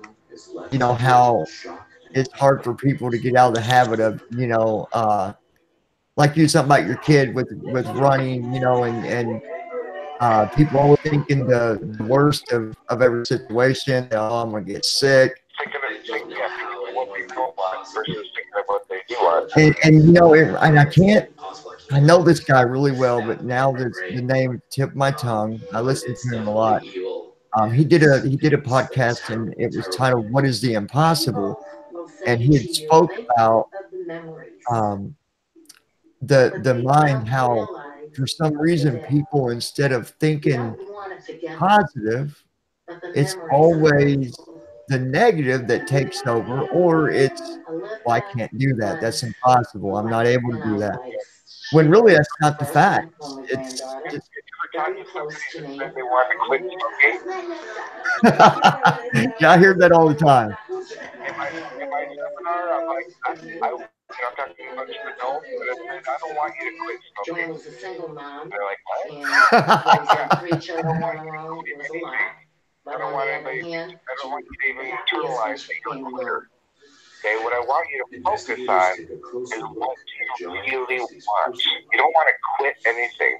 how it's hard for people to get out of the habit of, like you something about your kid with running, and people always thinking the worst of every situation. Oh, I'm gonna get sick. Thinking of what they don't want versus thinking of what they do want. And I can't. I know this guy really well, but now the name tipped my tongue. I listen to him a lot. He did a podcast, and it was titled "What Is the Impossible," and he had spoke about um, the mind, how for some reason people, instead of thinking positive, it's always the negative that takes over, or it's, well, I can't do that. That's impossible. I'm not able to do that. When really that's not the facts. It's just Somebody that said they want to quit smoking. yeah, I hear that all the time. In my seminar, I'm like, I'm talking about some adults, but I said, I don't want you to quit smoking. They're like, what? I don't want you to quit anything. I don't want you to even internalize that you're a quitter. Okay, what I want you to focus on is what you really want. You don't want to quit anything.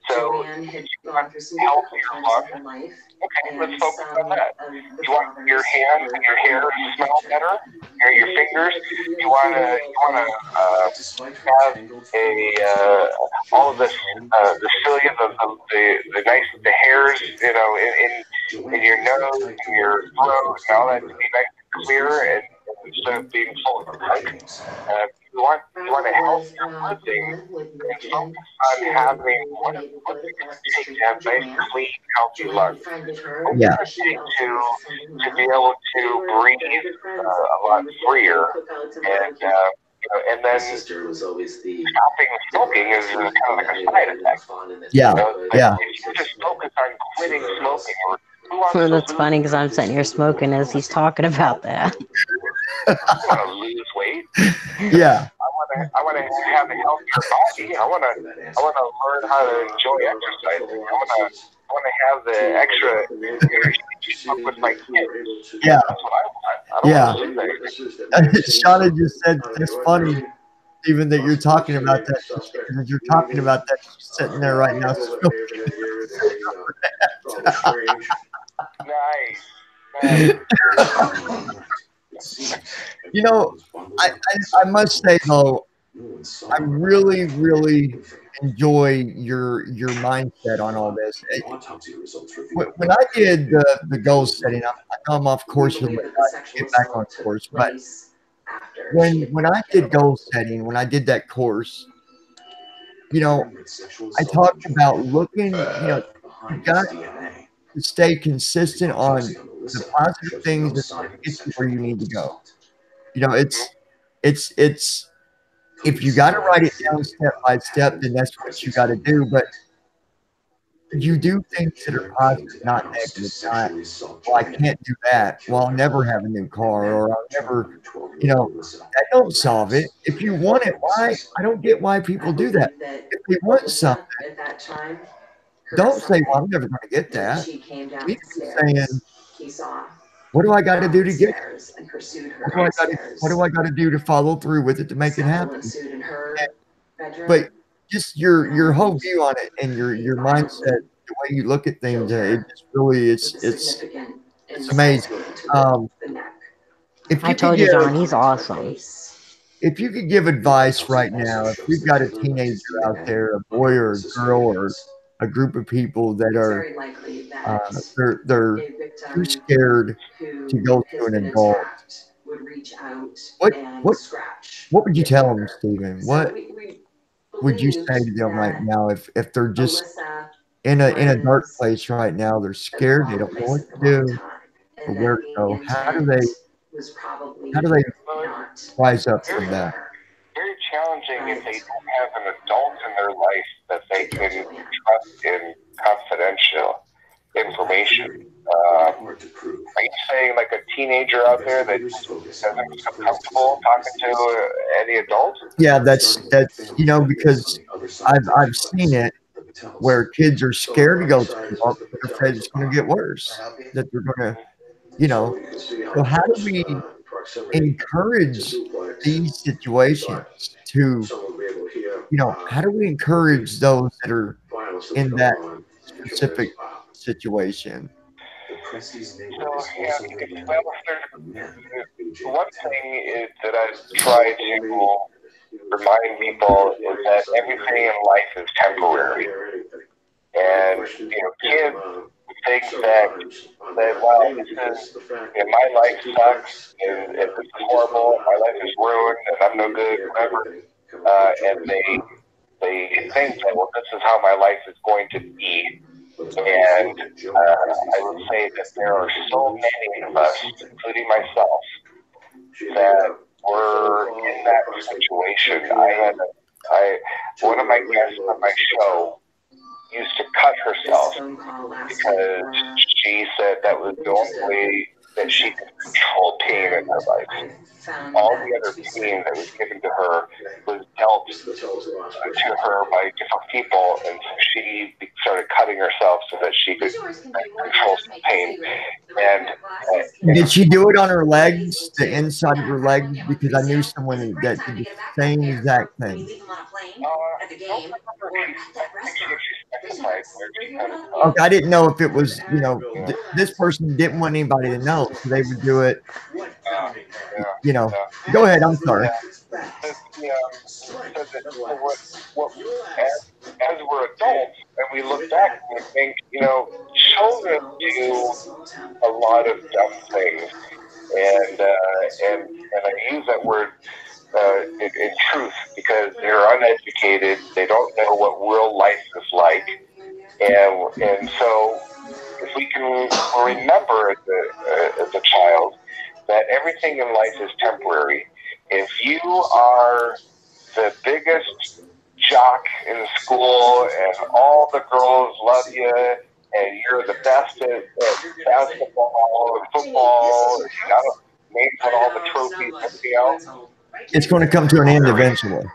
So if you want healthier lungs, okay, let's focus on that. You want your hands and your hair to smell better, or your fingers. You want to have all of this the cilia, the nice hairs, in your nose, in your throat, and all that to be nice and clear, and instead of being full of gunk. You want a healthier living, and focus on having what's it going to take to have nice, clean, healthy lungs. What's it going to take to be able to breathe a lot freer and and then stopping smoking is kind of like a side effect. Yeah, Like yeah. if you just focus on quitting smoking, or who wants Well, to that's funny because I'm sitting here smoking as he's talking about that. want to lose weight? Yeah. I want to have a healthier body. I want to learn how to enjoy exercising. I want to have the extra with my kids. Yeah. That's what I want. I don't Yeah. want to lose anything. Shauna just said that's funny, Stephen, that you're talking about that. Because as you're talking about that, she's sitting there right now smoking. Nice. You know, I must say though, I really, really enjoy your mindset on all this. When I did the goal setting, I know I'm off course here, but I get back on course. But when I did goal setting, when I did that course, you know, I talked about looking. You know, you've got to stay consistent on the positive things that get you where you need to go. You know, it's if you got to write it down step by step, then that's what you got to do. But you do things that are positive, not negative. Not, well, I can't do that. Well, I'll never have a new car, or I'll never, that don't solve it. If you want it, why? I don't get why people do that. If they want something, don't say, well, I'm never going to get that. Keep saying, what do I got to do to get it? What do I got to do to follow through with it to make it happen? But just your whole view on it and your mindset, the way you look at things, it just really it's amazing. If I you could told you, give John, he's awesome. if you could give advice right now, if we've got a teenager out there, a boy or a girl or a group of people that are they're too scared to go to an adult, what what what would you tell them, Stephen? What would you say to them right now if they're just in a dark place right now? They're scared. They don't know what to do or where to go. How do they rise up from that? Very challenging if they don't have an adult in their life that they can trust in confidential information. Are you saying like a teenager out there that doesn't feel comfortable talking to any adult? Yeah, that's because I've seen it where kids are scared to go to the adult because they're afraid it's going to get worse. That they're going to, So how do we encourage these situations to, how do we encourage those that are in that specific situation? So yeah, well, one thing is that I try to remind people is that everything in life is temporary, and kids think that wow, this is my life sucks and this is horrible, my life is ruined, and I'm no good, whatever, and they think that well, this is how my life is going to be. And I would say that there are so many of us, including myself, that were in that situation. One of my guests on my show used to cut herself because she said that was the only way that she could control pain in her life. All the other pain that was given to her was dealt to her by different people, and so she started cutting herself so that she could control some pain. And did she do it on her legs, the inside of her legs? Because I knew someone that did the same exact thing. Okay, I didn't know if it was, this person didn't want anybody to know, so they would do it. Go ahead. I'm sorry. As we're adults and we look back and we think, children do a lot of dumb things, and I use that word in truth because they're uneducated, they don't know what real life is like, and so if we can remember as a child that everything in life is temporary, if you are the biggest jock in school and all the girls love you and you're the best at basketball and football, and you got names on all the trophies and everything else, It's going to come to an end eventually,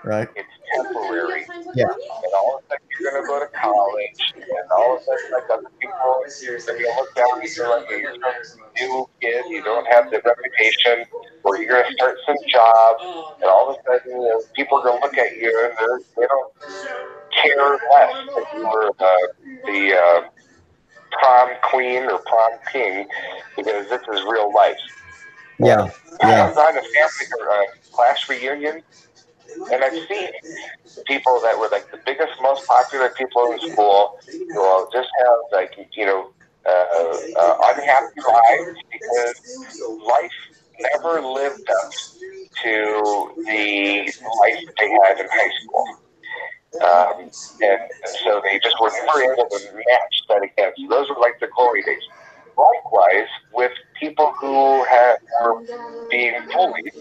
right? it's temporary. Yeah. And all of a sudden you're going to go to college, and all of a sudden, like other people, they're going to look down at you like you're some new kid, you don't have the reputation, or you're going to start some job, and all of a sudden, people are going to look at you and they don't care less that you were the prom queen or prom king, because this is real life. Yeah. I've gone to family or class reunions, and I've seen people that were like the biggest, most popular people in school who will just have like unhappy lives because life never lived up to the life that they had in high school. And so they just were never able to match that again. So those were like the glory days. Likewise, with people who were being bullied,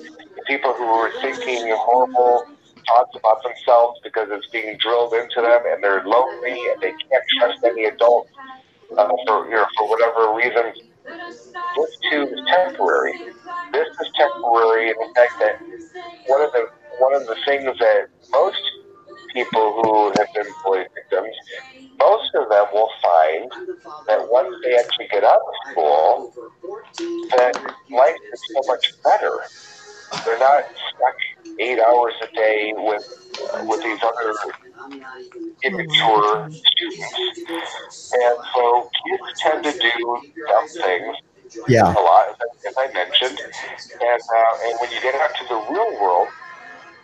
people who were thinking horrible thoughts about themselves because it's being drilled into them, and they're lonely and they can't trust any adult for whatever reason. This too is temporary. This is temporary in the fact that one of the things that most people who have been bullied victims, most of them will find that once they actually get out of school, that life is so much better. They're not stuck 8 hours a day with these other immature students. And so kids tend to do dumb things a lot, as I mentioned. And when you get out to the real world,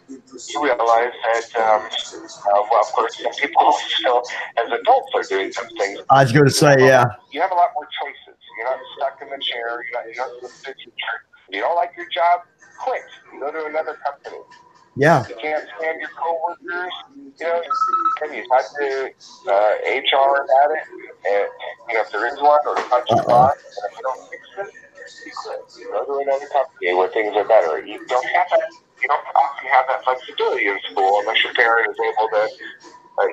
you realize that, well, of course, some people still, as adults, are doing some things. I was going to say, yeah. You have a lot more choices. You're not stuck in the chair. You're not with the teacher. You don't like your job, quit. You go to another company. Yeah. You can't stand your coworkers. And you talk to HR about it. And, if there is one, or touch your boss, and if you don't fix it, you quit. You go to another company where things are better. You don't have that. You don't often have that flexibility in school unless your parent is able to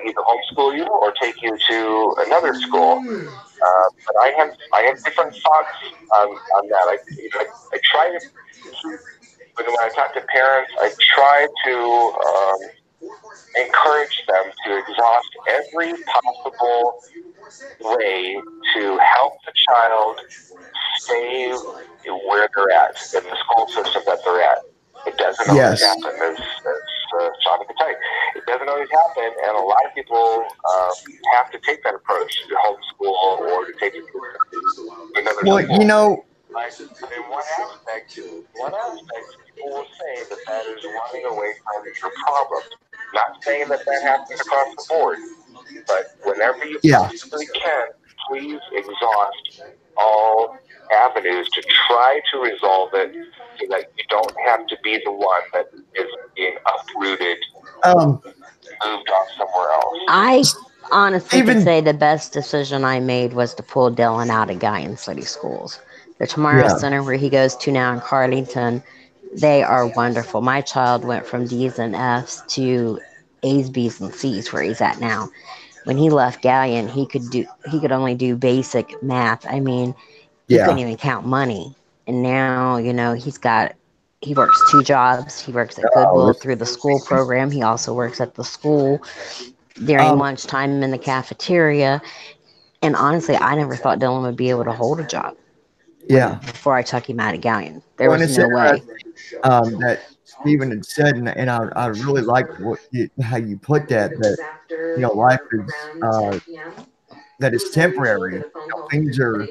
either homeschool you or take you to another school. But I have different thoughts on that. I try to, when I talk to parents, I try to encourage them to exhaust every possible way to help the child stay where they're at, in the school system that they're at. It doesn't always happen, as Sean can tell you. It doesn't always happen, and a lot of people have to take that approach to homeschool or to take it to another school. In one aspect, people will say that is running away from your problem. Not saying that happens across the board, but whenever you possibly can, please exhaust all avenues to try to resolve it so that you don't have to be the one that is being uprooted, moved off somewhere else. I honestly could say the best decision I made was to pull Dylan out of Guyan City Schools. The Tomorrow Center, where he goes to now in Carlington, they are wonderful. My child went from D's and F's to A's, B's, and C's where he's at now. When he left Galleon, he could only do basic math. I mean, he couldn't even count money. And now, he works 2 jobs. He works at Goodwill through the school program. He also works at the school during lunchtime in the cafeteria. And honestly, I never thought Dylan would be able to hold a job. Before I took him out of Galleon, there was no way. That Stephen had said, and I really liked how you put that life is that it's temporary. Things are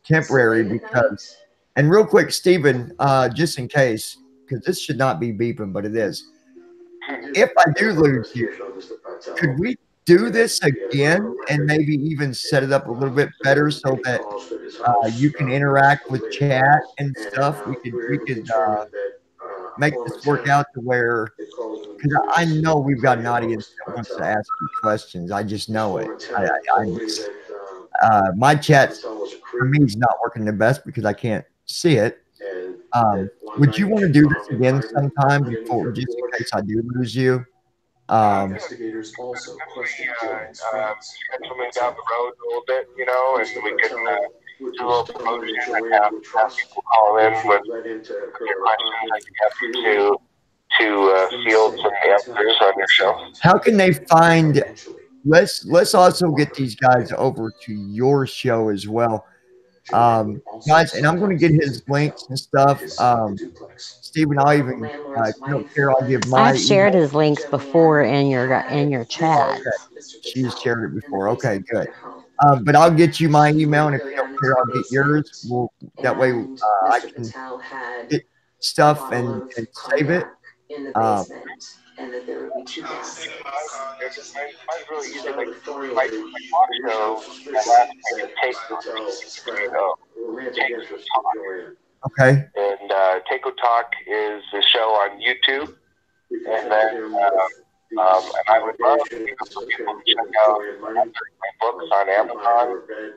temporary because. And real quick, Stephen, just in case, because this should not be beeping, but it is. If I do lose you, could we do this again and maybe even set it up a little bit better so that you can interact with chat and stuff? We could make this work out to where, because I know we've got an audience that wants to ask you questions. I just know it. My chat for me is not working the best because I can't see it. Would you want to do this again sometime before, just in case I do lose you? Um, Investigators also questioned Joanne's uh, friends schedule about me the down the child. road a little bit, and Mr. we can Patel, which do a little was someone that promotion and Joanne would have trust, people call in when she with was led into your her questions and apartment, be happy clearly to things field say some that Patel answers on your would show. solve it. how can they find? Eventually, Let's Mr. also get Walker these guys failed. over to your show as well, Joanne would also guys. And I'm going to sometimes get his visit links Patel and at stuff. his side of the duplex. Stephen, I'll even if Landlord's you don't wife care, I'll give was my I've shared email. his links before Joanne in had your visited Okay, chats. Mr. she's Patel shared it in the before. Okay, basement of good. their home. But I'll get you my She email, and would if go you don't down care, into the I'll get yours. basement, That way and I Mr. can Patel had get a stuff bottle and, of save it. cognac in the Um, basement, and that there would be two gases. Mine's really As he easy. started Like to my formulate talk initial show, my last suspicion name is that Take Mr. Patel had T-A-C-O. a romantic Take interest in Talk. Joanne. okay. And Takeo Talk is the show on YouTube. We And then, confronted him with these and I would love allegations for of people him to check giving out Joanne money, my books of on being behind Amazon. her bed,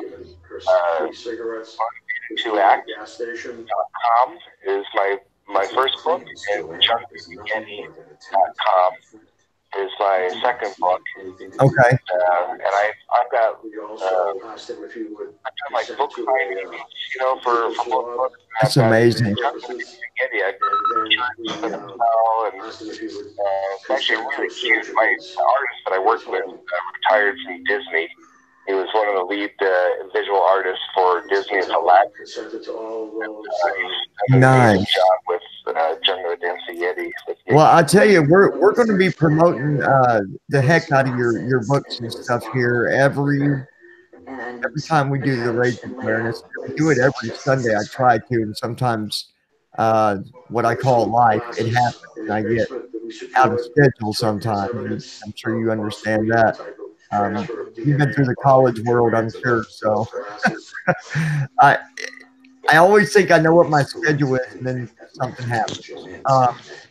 giving her Uh, free cigarettes, to meeting at Act. a gas station. Com is my Joanne first book, claims and Joanne is nothing more than a tenant JunkieYeti.com and a friend. is my He did not second see book. anything to do Okay. with the And I've got We also asked him if he would I've done be like sent book to signings, a for business book swab books. And That's I've done for DNA amazing. purposes. Yeti. I And then we and asked him if he would it's actually consent to really a cute. search of My the artist that I his worked with home. retired from Disney. He was one of the lead visual artists for Mr. Disney's Patel Aladdin. consented to all of those He's done an amazing Nice. job with Jungle the Dancing Yeti. With me. Well, I tell you, we're going to be promoting the heck out of your books and stuff here every time we do the Rage Awareness. We do it every Sunday. I try to, and sometimes what I call life, it classes happens, in and his I get basement that we out of secured schedule served as sometimes. And evidence I'm sure of you understand possibly any that. type of transfer of You've been DNA through the college following world, I'm Joanne's sure. alleged So glasses. I I always think I know what my Police schedule collected is, and then anything that might something fit happens. Joanne's DNA.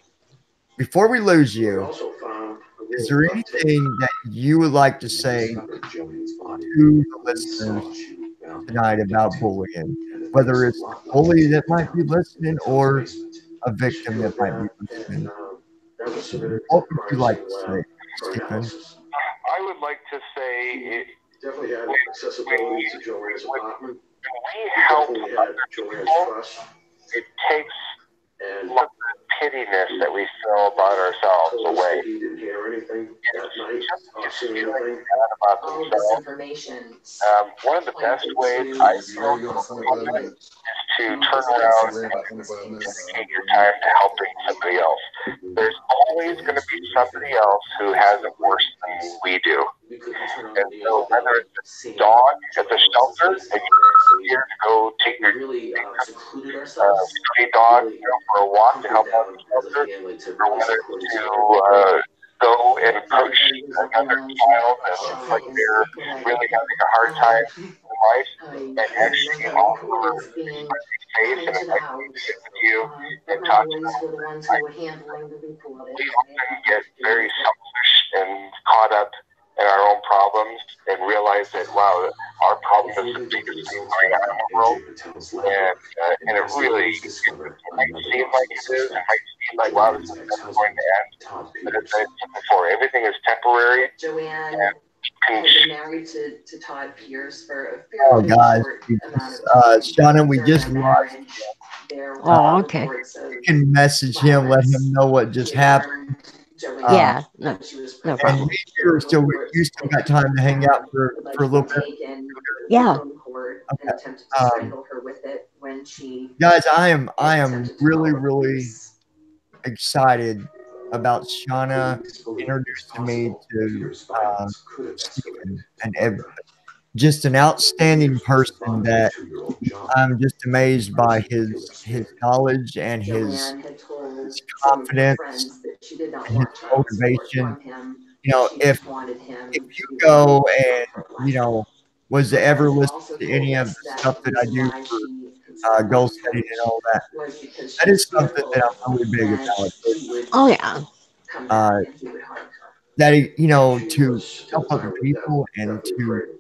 Before we lose We you, also found a is little there duct tape. anything that you would like to We say discovered Joanne's body. to the We saw listeners she was bound tonight with duct about tape, bullying, and it looks whether a it's the lot like the bully tape that we might be found in listening Patel's or basement. a We victim that secured might be that, listening? and that was submitted to What the would you crime like scene to lab say, for Stephen? analysis. I would like to say it, Definitely had when, accessibility to Joanne's apartment. we We help definitely had other Joanne's people, trust, it takes and a lot of the pittiness that we feel about ourselves told us away. that he didn't hear anything that night, see Feeling anything. bad about All of this themselves. information One of the best pointed ways to I the feel strong to overcome that possibility is to that turn this guy around suspect and in this case. dedicate your time to helping somebody else. There's always going to be somebody else who has it worse than we do. We couldn't turn on And any so of the whether it's a Seeing dog at the Joanne shelter Lewis's and face you're here to go take we your really secluded ourselves, stray dog really for a walk to hunkered help out down the as a shelter, family to or really whether support it's each to other. go and that push he was looking another around child that looks Shauna like is they're what I really having a hard time in life, and actually remember offer was being face come and into the invite them to house. sit with you The and talk to boys them. were the ones who were handling the reporting. We often get very selfish and caught up in our own problems and realize that, wow, our problem is the Before they took the biggest thing results going back on in to the world. AJ Patel's lab, And it really, investigators discovered it might another seem like possible it is, it suspect, might seem like, wow, this Joanne's is never going ex-husband, to end. Todd But as I Peters. said before, everything is temporary. Joanne And had you been married to Todd Pierce for a Oh, fairly guys, short amount Jesus. of time. Shauna, we During just their lost. marriage, there Uh, were Oh, okay. reports of you can message him, let him violence. know what just He happened. harmed Uh, Joanne Yeah, no, when she was no pregnant. and problem. me and There you were are still, reports you still that got time to hang out Todd for a allegedly little bit. taken Yeah. the phone cord and Okay. attempted to strangle her with it when she Guys, I am attempted to really, call the really police. excited about Shauna Police believe it's introducing me possible to Peters' violence could have escalated Stephen, to and murder. just an outstanding Peters was the person father that of 2-year-old John. I'm just amazed by Person Peters his feared. knowledge and Joanne had told his some of her confidence friends that she did not and his want child support motivation. from him. You know, She if just wanted him if to you be go there and for her life. was to Her ever friends had listen also to told any of us the that stuff the that I reason do why for she considered goal going to setting and coach all that, was because that she was is something that fearful I'm really big that about. he would Oh, yeah. come Uh, back and he would harm her. that She to was help other entirely people and deathly to afraid of him.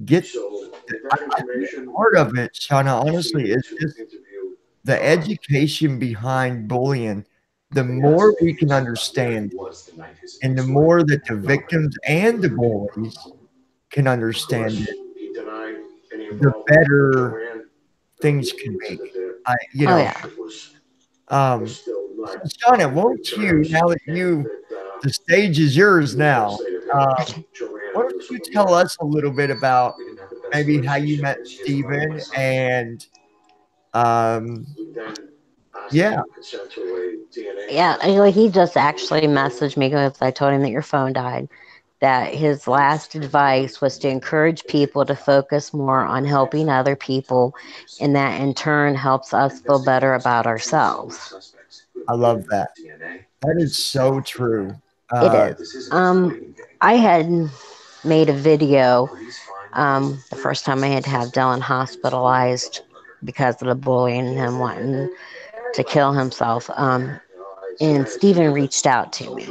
get So with I that think information, part of it, Shauna, honestly, proceeded is to just interview the education behind bullying, the more we can understand, and the more that the victims and the bullies can understand it, the better things can be. I, you Oh know, yeah. um, so Shauna, won't you, now that the stage is yours now, um, Okay. why don't you tell us a little bit about maybe how you met Steven and, um, yeah, Yeah, he just actually messaged me because I told him that your phone died. That his last advice was to encourage people to focus more on helping other people, and that in turn helps us feel better about ourselves. I love that. That is so true. It is. I had made a video the first time I had to have Dylan hospitalized because of the bullying and him wanting to kill himself. And Steven reached out to me.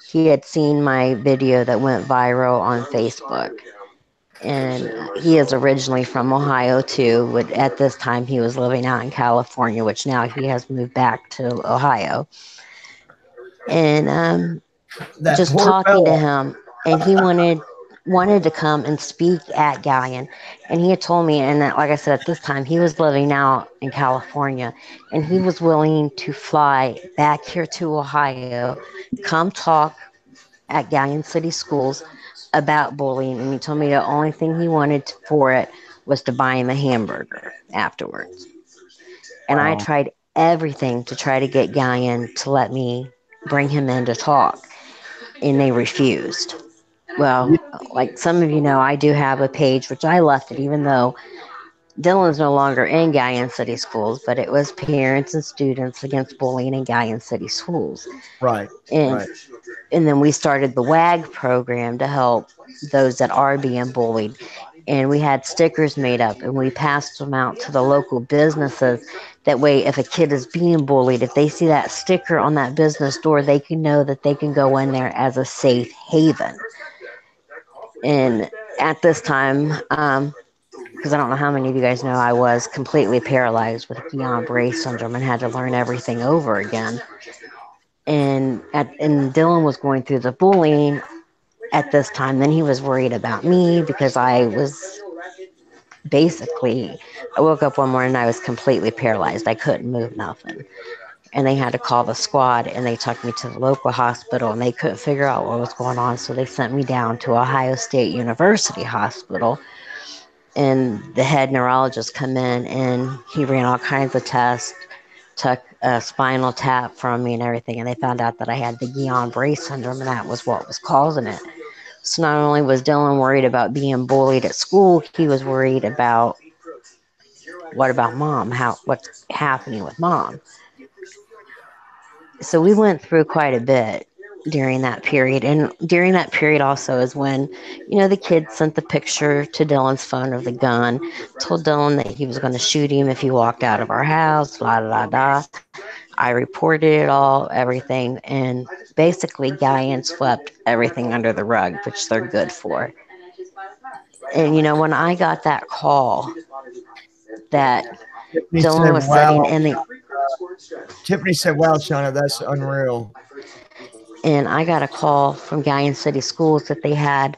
He had seen my video that went viral on Facebook. And he is originally from Ohio too. But at this time, he was living out in California, which now he has moved back to Ohio. And That just poor talking to fella. him, and he wanted to come and speak at Galleon. And he had told me, and that, like I said, at this time he was living out in California, and he was willing to fly back here to Ohio, come talk at Galleon City Schools about bullying. And he told me the only thing he wanted for it was to buy him a hamburger afterwards. And I Wow. tried everything to try to get Galleon to let me bring him in to talk, and they refused. Yeah, Well, like some of you know, I do have a page, which I left it, even though Dylan's no longer in Galleon City Schools, but it was Parents and Students Against Bullying in Galleon City Schools. right, And right. and then we started the WAG program to help those that are being bullied. And we had stickers made up, and we passed them out to the local businesses. That way, if a kid is being bullied, if they see that sticker on that business door, they can know that they can go in there as a safe haven. And at this time, because I don't know how many of you guys know, I was completely paralyzed with Guillain-Barré syndrome and had to learn everything over again. And Dylan was going through the bullying at this time. Then he was worried about me because I was basically, I woke up one morning and I was completely paralyzed. I couldn't move nothing. And they had to call the squad, and they took me to the local hospital, and they couldn't figure out what was going on. So they sent me down to Ohio State University Hospital, and the head neurologist come in, and he ran all kinds of tests, took a spinal tap from me and everything, and they found out that I had the Guillain-Barré syndrome, and that was what was causing it. So not only was Dylan worried about being bullied at school, he was worried about what about mom? What's happening with mom? So we went through quite a bit during that period. And during that period also is when, the kid sent the picture to Dylan's phone of the gun, told Dylan that he was going to shoot him if he walked out of our house, la da da da. I reported it all, everything, and basically Guyan swept everything under the rug, which they're good for. And when I got that call that Tiffany Dylan said, was sitting wow. in the Tiffany said, wow, Shauna, that's unreal. and I got a call from Guyan City Schools that they had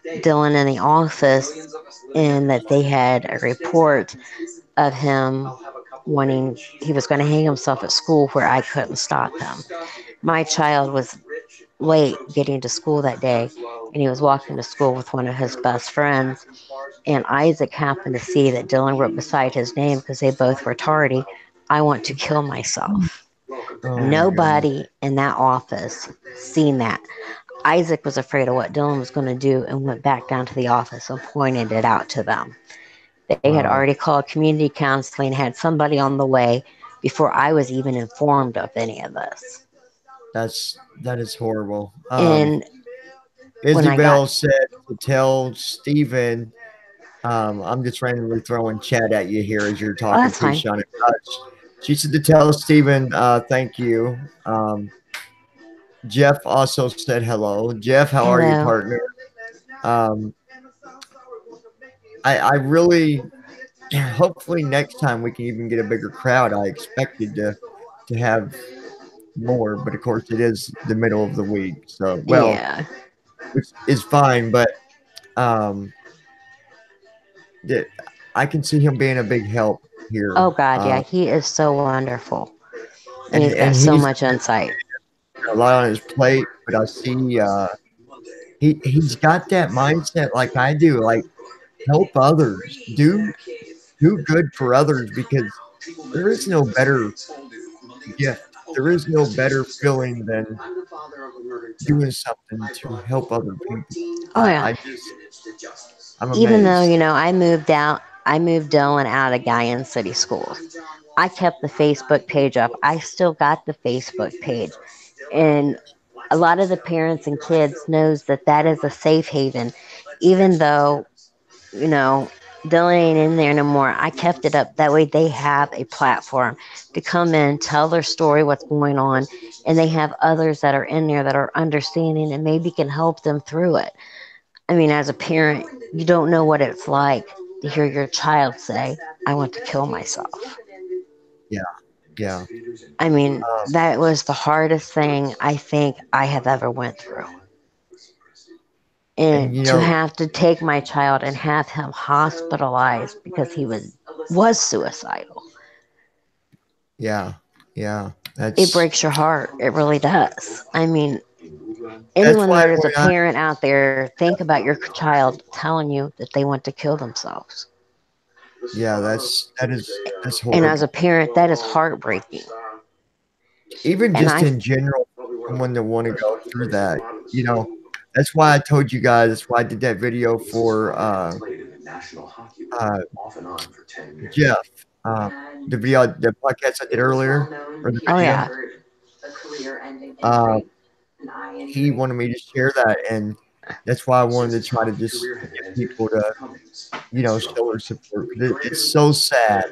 Dylan in the office, and that they had a report of him wanting, he was going to hang himself at school where I couldn't stop him. My child was late getting to school that day, and he was walking to school with one of his best friends. And Isaac happened to see that Dylan wrote beside his name, because they both were tardy, I want to kill myself. Oh my God. Nobody in that office seen that. Isaac was afraid of what Dylan was going to do and went back down to the office and pointed it out to them. They had Wow. already called community counseling, had somebody on the way before I was even informed of any of this. That is horrible. And when I got, Isabel said to tell Stephen, I'm just randomly throwing chat at you here as you're oh, talking that's to fine. Shauna. She said to tell Stephen, thank you. Jeff also said hello. Jeff, how are you, Hello. partner? Um, I really hopefully next time we can even get a bigger crowd. I expected to have more, but of course it is the middle of the week, so well, Yeah. which is fine. But um, the, I can see him being a big help here, Oh God, yeah, he is so wonderful, and he's got and so he's much insight. got a lot on his plate. But I see he's got that mindset like I do, like help others, do good for others because there is no better gift. There is no better feeling than doing something to help other people. Oh yeah, I'm even though amazed. I moved Dylan out of Guyan City Schools. I kept the Facebook page up. I still got the Facebook page, and a lot of the parents and kids knows that that is a safe haven, even though you know, Dylan ain't in there no more. I kept it up. That way they have a platform to come in, tell their story, what's going on, and they have others that are in there that are understanding and maybe can help them through it. I mean, as a parent, you don't know what it's like to hear your child say, I want to kill myself. Yeah, yeah. I mean, Um, that was the hardest thing I think I have ever went through. and And to have to take my child and have him hospitalized because he was suicidal, yeah, yeah. it breaks your heart. It really does. I mean, That's anyone why that is a when I parent out there, think about your child telling you that they want to kill themselves. yeah, that's And as horrible. a parent, that is heartbreaking. Even And just I, in general, someone to want to go through that, you know, that's why I told you guys. That's why I did that video for uh, Jeff. The video, the podcast I did earlier, or the oh video. yeah, Um, he wanted me to share that, and that's why I wanted to try to just get people to, show their support because it's so sad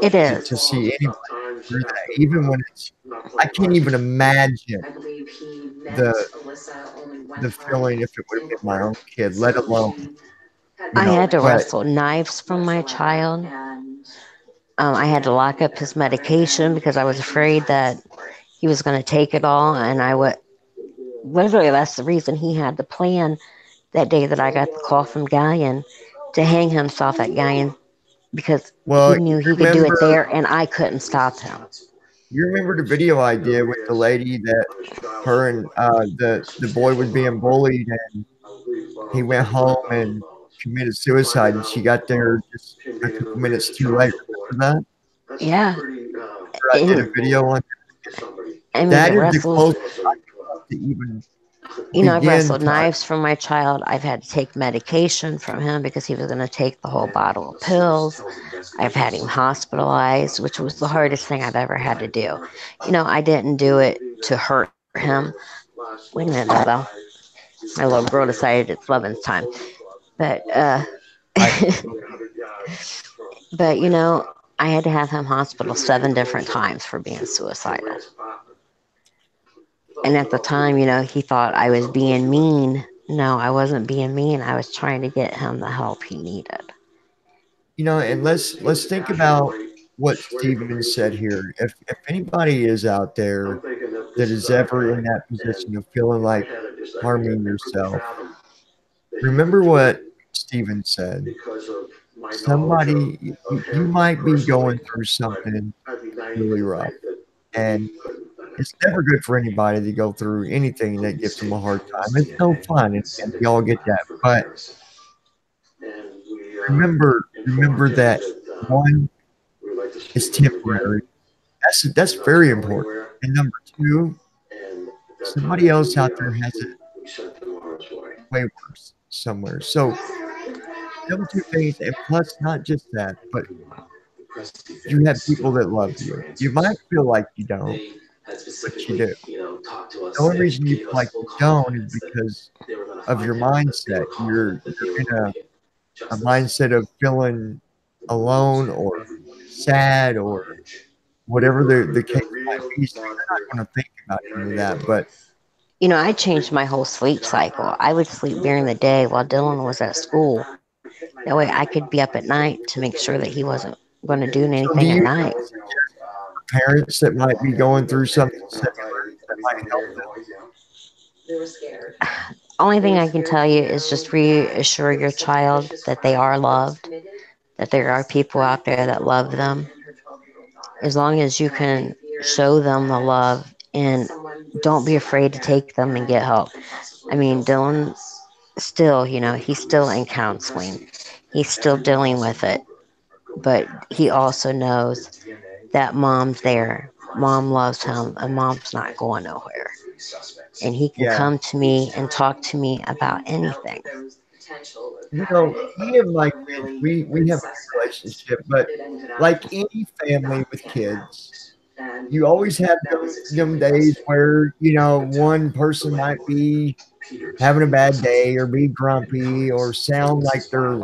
it to is. see anybody through that, even when it's. I can't even imagine the the feeling if it would have been my own kid, let alone, I had to But wrestle knives from my child. I had to lock up his medication because I was afraid that he was going to take it all, and I would literally, that's the reason he had the plan that day that I got the call from Guyan to hang himself at Guyan because he well, knew he could do it there and I couldn't stop him. you remember the video I did with the lady that her and the boy was being bullied, and he went home and committed suicide, and she got there just a couple minutes too late. Remember that? Yeah. Remember I did a And video on I mean, the that is the wrestles, closest I got to even I've begin wrestled to. knives from my child. I've had to take medication from him because he was going to take the whole bottle of pills. I've had him hospitalized, which was the hardest thing I've ever had to do. I didn't do it to hurt him. Wait a minute, Bubba. My little girl decided it's Lovin's time. But, I but, I had to have him hospital 7 different times for being suicidal. And at the time, he thought I was being mean. No, I wasn't being mean. I was trying to get him the help he needed. and let's think about what Steven said here. If anybody is out there that is ever in that position of feeling like harming yourself, remember what Steven said. Somebody, you might be going through something really rough, and it's never good for anybody to go through anything that gives them a hard time. It's no fun, and we all get that. But remember that one is temporary. That's very important. And number two, somebody else out there has it way worse somewhere. So them two things, and plus not just that, but you have people that love you. You might feel like you don't, but you do. The only reason you feel like you don't is because of your mindset. You're in a mindset of feeling alone or sad or whatever the case might be. So you're not going to think about any of that. But I changed my whole sleep cycle. I would sleep during the day while Dylan was at school. That way I could be up at night to make sure that he wasn't going to do So do anything at you night. suggest parents that might be going through something similar that might help them? Only thing I can tell you is just reassure your child that they are loved, that there are people out there that love them. As long as you can show them the love and don't be afraid to take them and get help. I mean, Dylan still, he's still in counseling. He's still dealing with it, but he also knows that mom's there. Mom loves him, and mom's not going nowhere. And he can Yeah. come to me and talk to me about anything. Me and my kids, we have a good relationship, but like any family with kids, you always have them days where, one person might be having a bad day or be grumpy or sound like they're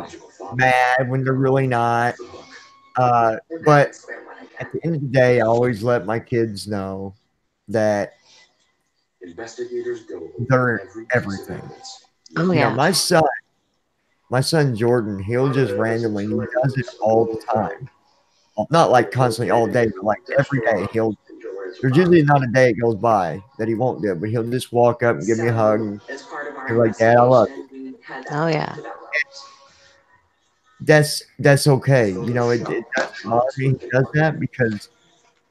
mad when they're really not. But at the end of the day, I always let my kids know that they're everything. Oh, yeah. My son Jordan, he'll just randomly, he does it all the time. Not like constantly all day, but like every day. There's usually not a day it goes by that he won't do it, but he'll just walk up and give me a hug and be like, Dad, I love you. Oh, yeah. That's okay. It doesn't bother me he does that because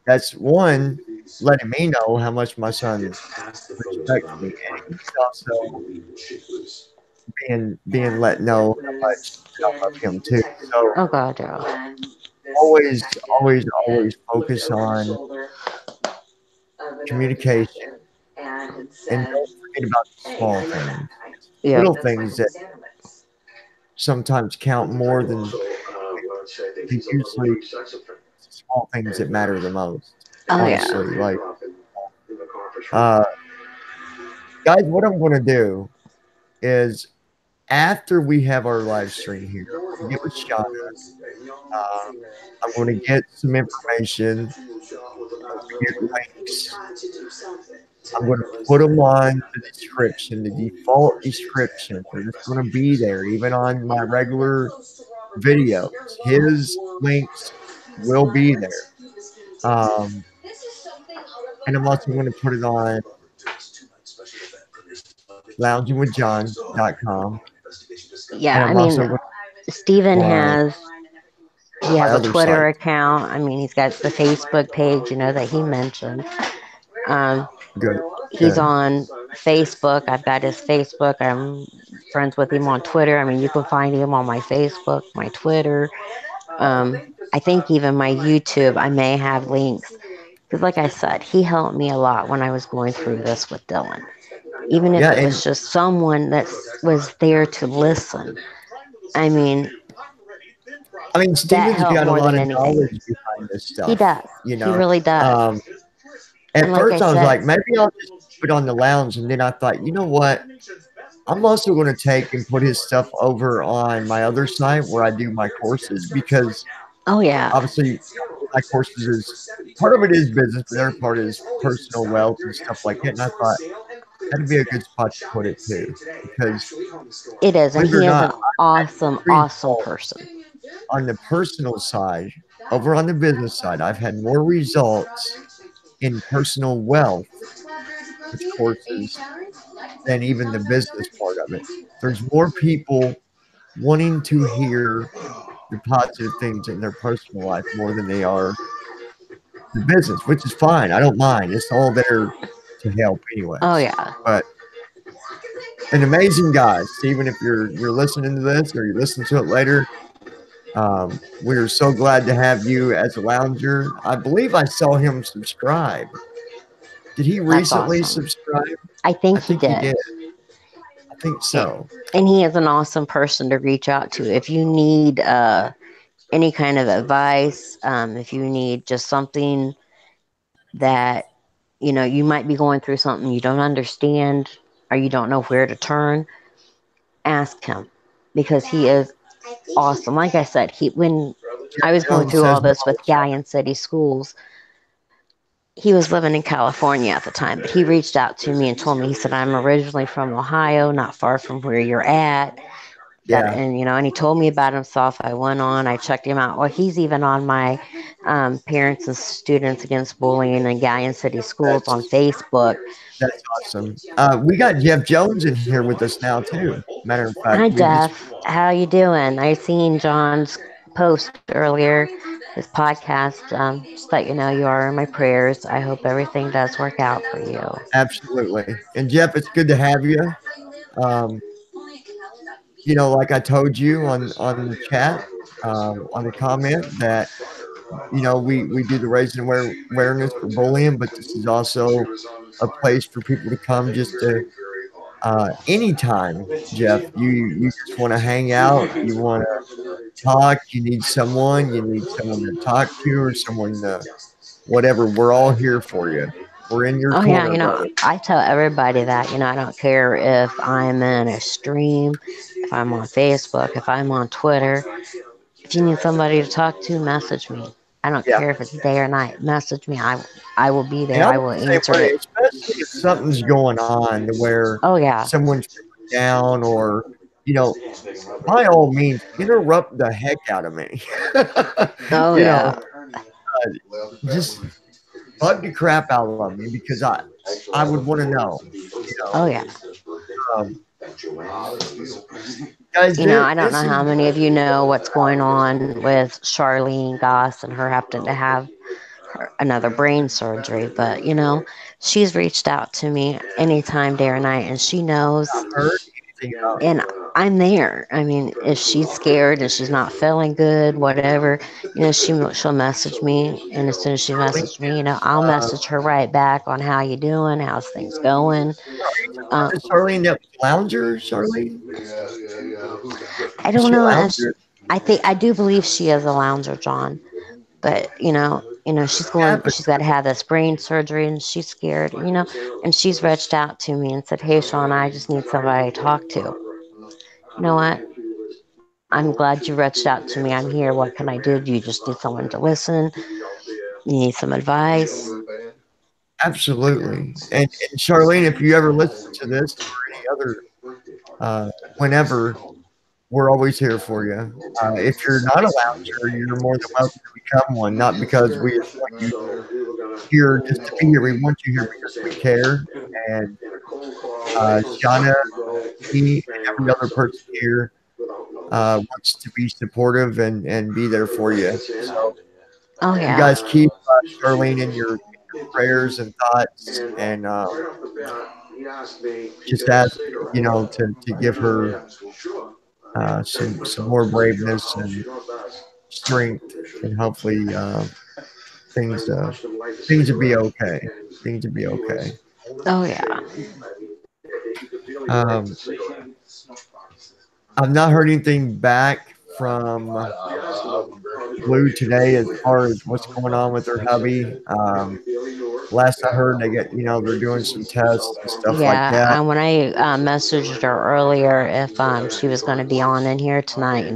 that's one, letting me know how much my son respects me. And he's also being let know how much I love him too. So Oh, God, yeah. always focus on communication and don't forget about the small things. It's the Yep. little things that sometimes count more than they usually it's the small things that matter the most, Oh, yeah. honestly. Like, uh, guys, what I'm going to do is after we have our live stream here, I'm going to get with Shauna. Uh, I'm going to get some information, get links. I'm going to put them on the description, the default description. They're just going to be there, even on my regular videos. His links will be there. Um, and I'm also going to put it on loungingwithjohn.com. Yeah, And I I'm mean, also going Steven to my has he has a other Twitter site. account. I mean, he's got the Facebook page, that he mentioned. Um, Good, he's good. on Facebook. I've got his Facebook. I'm friends with him on Twitter. I mean, you can find him on my Facebook, my Twitter. I think even my YouTube, I may have links. Because, like I said, he helped me a lot when I was going through this with Dylan. Even if Yeah, it was and just someone that was there to listen. I mean, I mean, that Steven's helped got a more lot than of anything. knowledge behind this He stuff, does. you He know. really does. Um, And at like I first, I was said, like, maybe I'll just put on the lounge, and then I thought, you know what? I'm also going to take and put his stuff over on my other site where I do my courses because oh yeah, obviously my courses is part of it is business, but the other part is personal wealth and stuff like that. And I thought that'd be a good spot to put it too, because it is. And believe it or he is not, an awesome, awesome results person. on the personal side over on the business side. I've had more results in personal wealth with courses than even the business part of it. There's more people wanting to hear the positive things in their personal life more than they are the business, which is fine. I don't mind. It's all there to help Oh anyways. yeah, But an amazing guy, Stephen, if you're listening to this or you listen to it later, we are so glad to have you as a lounger. I believe I saw him subscribe. Did he that's recently awesome. subscribe? I I think he think he did. did. I think so. And he is an awesome person to reach out to if you need any kind of advice. If you need just something that you might be going through something you don't understand or you don't know where to turn, ask him because he is awesome. Like I said, he when I was Jeff going Jones through all says, this Mama with John. Galleon City Schools, he was living in California at the time, but he reached out to me and told me, he said, I'm originally from Ohio, not far from where you're at. that, Yeah, and and he told me about himself. I went on, I checked him out. Well, he's even on my Parents and Students Against Bullying in Galleon City Schools on that's Facebook. that's awesome. We got Jeff Jones in here with us now too. Matter of fact, Hi we just Jeff, how you doing? I seen John's post earlier, his podcast. Just let you know you are in my prayers. I hope everything does work out for you. absolutely. And Jeff, it's good to have you. Um, like I told you on the chat, on the comment that we do the raising awareness for bullying, but this is also a place for people to come just to anytime. Jeff, you just want to hang out, you want to talk, you need someone to talk to, or someone to whatever. We're all here for you. We're in your Oh yeah, corner, brother. I tell everybody that, I don't care if I'm in a stream, if I'm on Facebook, if I'm on Twitter. If you need somebody to talk to, message me. I don't Yeah. care if it's day or night. Message me. I will be And there. I I'm will the same answer way, it. especially if something's going on to where Oh yeah. someone's feeling down, or you know, by all means, interrupt the heck out of me. Oh you know, yeah. uh, just bug the crap out of me because I would want to know. You know, Oh yeah. um, guys, I don't this know is how many of you know what's going on with Charlene Goss and her having to have another brain surgery, but she's reached out to me anytime, day or night, and she knows, heard anything about and I'm there. I mean, if she's scared and she's not feeling good, whatever, she'll message me, and as soon as she Charlene? messages me, I'll Uh, message her right back on how you doing, how's things going. Uh, the Charlene that was lounger, Charlene? I Is don't she a know. lounger? I do believe she is a lounger, John. But Happens. she's got to have this brain surgery, and she's scared. And she's reached out to me and said, "Hey, Sean, I just need somebody to talk to." You know what? I'm glad you reached out to me. I'm here. What can I do? Do you just need someone to listen? You need some advice? Absolutely. And Charlene, if you ever listen to this or any other, whenever, we're always here for you. If you're not a lounger, you're more than welcome to become one. Not because we just want you here just to be here. We want you here because we care. And Shauna, me, and every other person here wants to be supportive and be there for you. So Oh you yeah. guys keep Charlene in your prayers and thoughts, and just ask to give her some more braveness and strength, and hopefully things uh, things will be okay. Things will be okay. Oh yeah. Um, I've not heard anything back from Blue today as far as what's going on with her hubby. Last I heard, they're doing some tests and stuff like Yeah, that. when I messaged her earlier if she was going to be on in here tonight,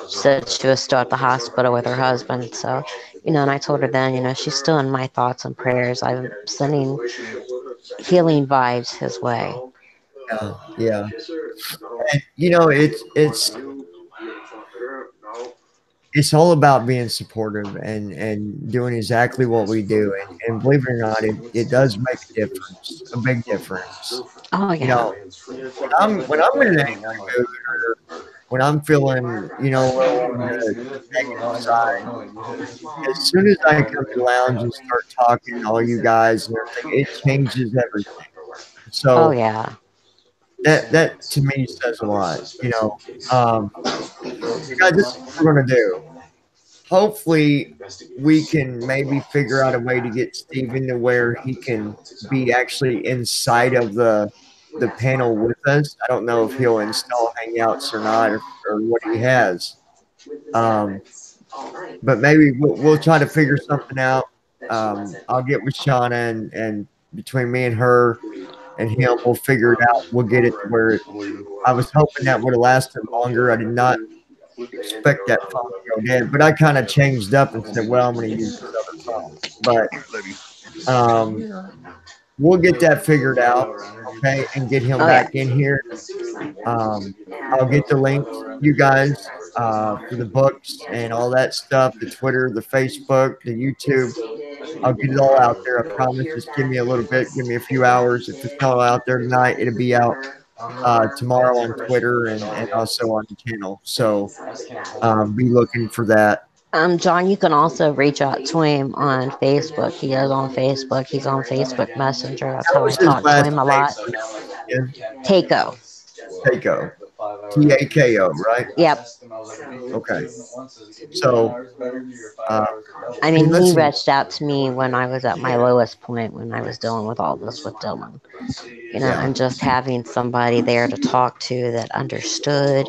she said she was still at the hospital with her husband. So, and I told her then, she's still in my thoughts and prayers. I'm sending healing vibes his way. Yeah, yeah. And it's all about being supportive and doing exactly what we do. And believe it or not, it does make a difference, a big difference. Oh You yeah. know, when I'm in an angry mood, or when I'm feeling, a little on the negative side, as soon as I come to the lounge and start talking to all you guys and everything, it changes everything. Oh So yeah. that to me says a lot. Um, guys, this is what we're gonna do. Hopefully we can maybe figure out a way to get Steven to where he can be actually inside of the panel with us. I don't know if he'll install Hangouts or not, or what he has. Um, but maybe we'll try to figure something out. I'll get with Shauna, and between me and her and him, we'll figure it out. We'll get it to where I was hoping that would have lasted longer. I did not expect that phone to go dead, but I kind of changed up and said, well, I'm going to use this other phone. But we'll get that figured out, okay, and get him Oh yeah. back in here. Um, I'll get the links, you guys, for the books and all that stuff, the Twitter, the Facebook, the YouTube. I'll get it all out there. I promise. Just give me a little bit. Give me a few hours. If it's not out there tonight, it'll be out tomorrow on Twitter and also on the channel. So be looking for that. John, you can also reach out to him on Facebook. He is on Facebook. He's on Facebook Messenger. That's That how I was his talk to last him a name. lot. Again. Takeo. Takeo. Tako, right? Yep. Okay. So, uh, I hey, mean, he listen. reached out to me when I was at my lowest point when I was dealing with all this with Dylan. Yeah. And just having somebody there to talk to that understood.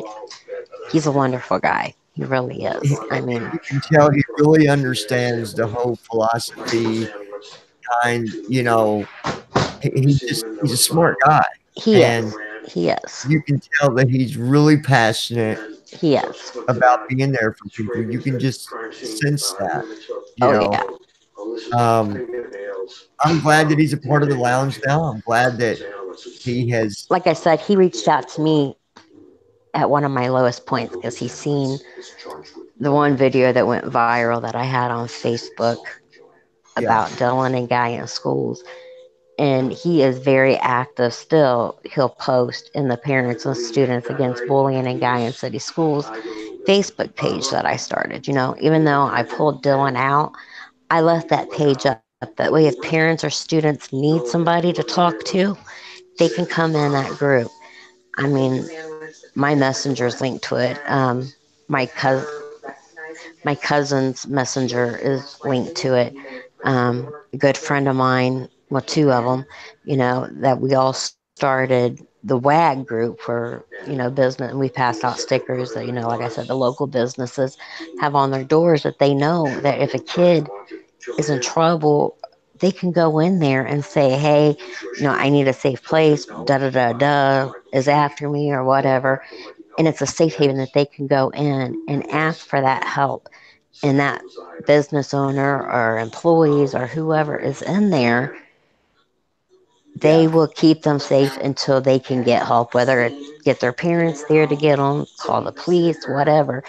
He's a wonderful guy. He really is. I mean, You can tell he really understands the whole philosophy kind, he's a smart guy. he And is. He is. you can tell that he's really passionate He is. about being there for people. You can just sense that, you Oh, know. yeah. Um, I'm glad that he's a part of the lounge now. I'm glad that he has. Like I said, he reached out to me at one of my lowest points because he's seen the one video that went viral that I had on Facebook Yeah, about Dylan and Guy in schools. And he is very active still. He'll post in the Parents and Students Against Bullying in Guy in City Schools Facebook page that I started. Even though I pulled Dylan out, I left that page up. That way, if parents or students need somebody to talk to, they can come in that group. I mean, my messenger's linked to it. My cousin, my cousin's messenger is linked to it. A good friend of mine, well, two of them, that we all started the WAG group for, business, and we passed out stickers that, like I said, the local businesses have on their doors that they know that if a kid is in trouble, they can go in there and say, hey, I need a safe place, da da da da, is after me or whatever. And it's a safe haven that they can go in and ask for that help. And that business owner or employees or whoever is in there, they yeah. will keep them safe until they can get help, whether it get their parents there to get them, call the police, whatever.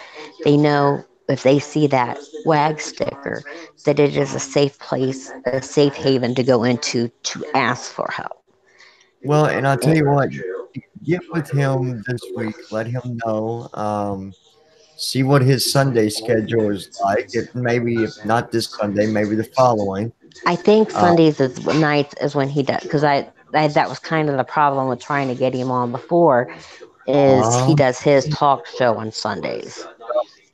They know if they see that WAG sticker that it is a safe place, a safe haven to go into to ask for help. Well, and I'll tell And you what, get with him this week. Let him know. See what his Sunday schedule is like. If not this Sunday, maybe the following. I think Uh, Sundays is nights is when he does, because I that was kind of the problem with trying to get him on before, is he uh, does his talk show on Sundays.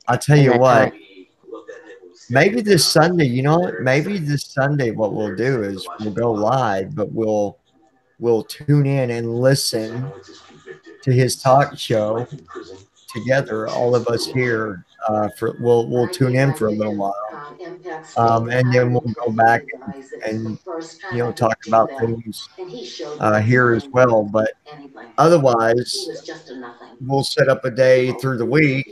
I'll tell And you the time. what. Maybe this Sunday, you know what? Maybe this Sunday, what we'll do is we'll go live, but we'll tune in and listen to his talk show together. All of us here, we'll tune in for a little while, and then we'll go back and talk about things here as well. But otherwise, we'll set up a day through the week,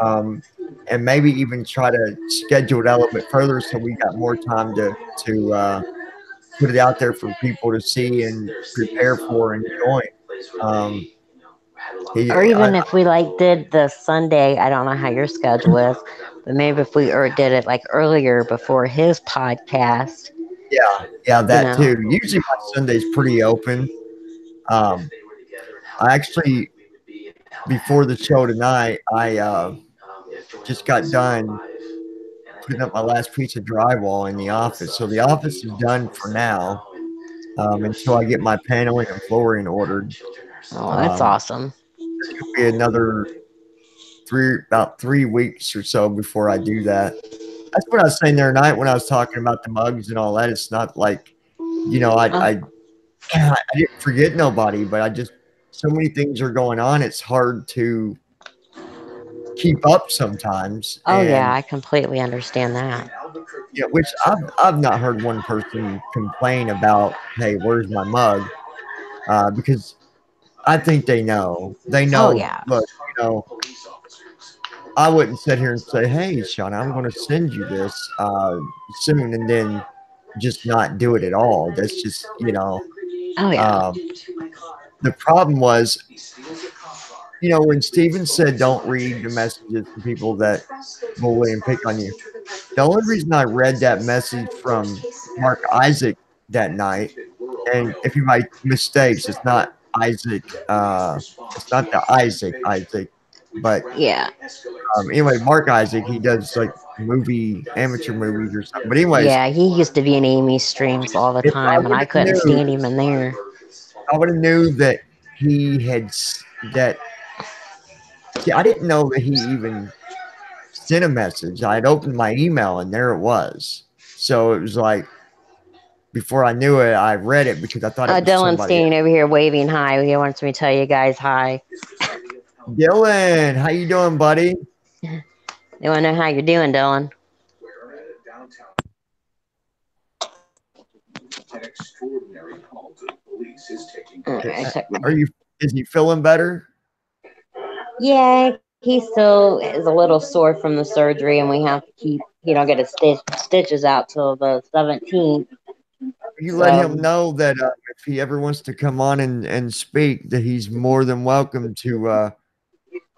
um, and maybe even try to schedule it out a little bit further so we got more time to put it out there for people to see and prepare for and join. Um, Or I, even if we like did the Sunday, I don't know how your schedule is, but maybe if we or did it like earlier before his podcast, yeah, you that know. too. Usually my Sunday's pretty open. Um, I actually before the show tonight, I just got done putting up my last piece of drywall in the office. So the office is done for now until I get my paneling and flooring ordered. Oh, that's Um, awesome. it'll be another about 3 weeks or so before I do that. That's what I was saying the other night when I was talking about the mugs and all that. It's not like, Oh, I didn't forget nobody, but I just so many things are going on. It's hard to keep up sometimes, oh yeah, and I completely understand that. which I've not heard one person complain about. Hey, where's my mug? Because I think they know. They Oh know. yeah. Look, I wouldn't sit here and say, "Hey, Sean, I'm going to send you this soon," and then just not do it at all. That's just Oh yeah. Um, the problem was when Steven said don't read the messages from people that bully and pick on you, the only reason I read that message from Mark Isaac that night, and if you make mistakes, it's not Isaac, it's not the Isaac, but Yeah. anyway, Mark Isaac, he does like amateur movies or something. But anyways, Yeah, he used to be in Amy's streams all the if I time, and would I have couldn't knew, stand him in there. I would have knew that he had that. See, I didn't know that he even sent a message. I had opened my email and there it was. So it was like before I knew it, I read it because I thought it was Dylan's somebody standing over here waving hi. He wants me to tell you guys hi. else. Dylan, how you doing, buddy? They want to know how you're doing, Dylan. Okay, I took my. Are you? Is he feeling better? Yeah, he still is a little sore from the surgery, and we have to keep, get his stitches out till the 17th. You let So, him know that if he ever wants to come on and speak, that he's more than welcome to.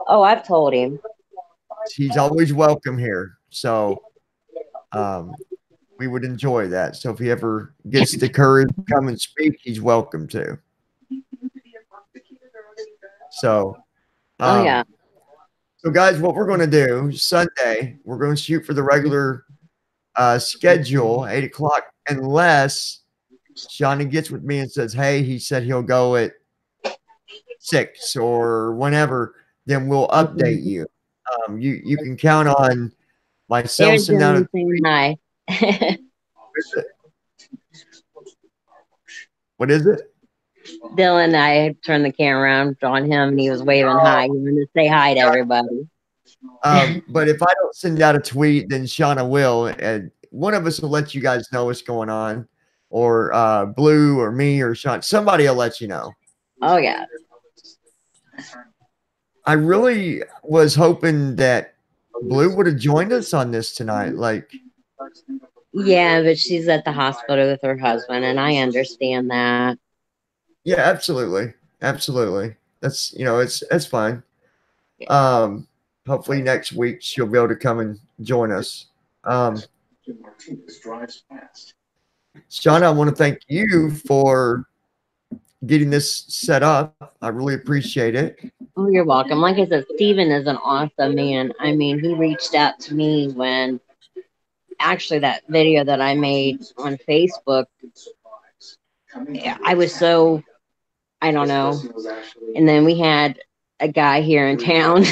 oh, I've told him. He's always welcome here. So um, we would enjoy that. So if he ever gets the courage to come and speak, he's welcome to. So, Oh yeah. So guys, what we're going to do Sunday, we're going to shoot for the regular schedule, 8 o'clock, unless Shawnee gets with me and says, "Hey, he said he'll go at 6 or whenever." Then we'll update you. You can count on myself There's sending out a Dylan saying hi. what is it? Dylan, I turned the camera around on him, and he was waving hi. He wanted to say hi to everybody. But if I don't send out a tweet, then Shauna will, and one of us will let you guys know what's going on, or Blue, or me, or Sean. Somebody will let you know. Oh yeah. I really was hoping that Blue would have joined us on this tonight. Like, Yeah, but she's at the hospital with her husband, and I understand that. yeah, absolutely, absolutely. That's it's fine. Hopefully next week she'll be able to come and join us. Sean, I want to thank you for getting this set up. I really appreciate it. Oh, you're welcome. Like I said, Steven is an awesome man. I mean, he reached out to me when actually that video that I made on Facebook, I was so, I don't know. And then we had a guy here in town,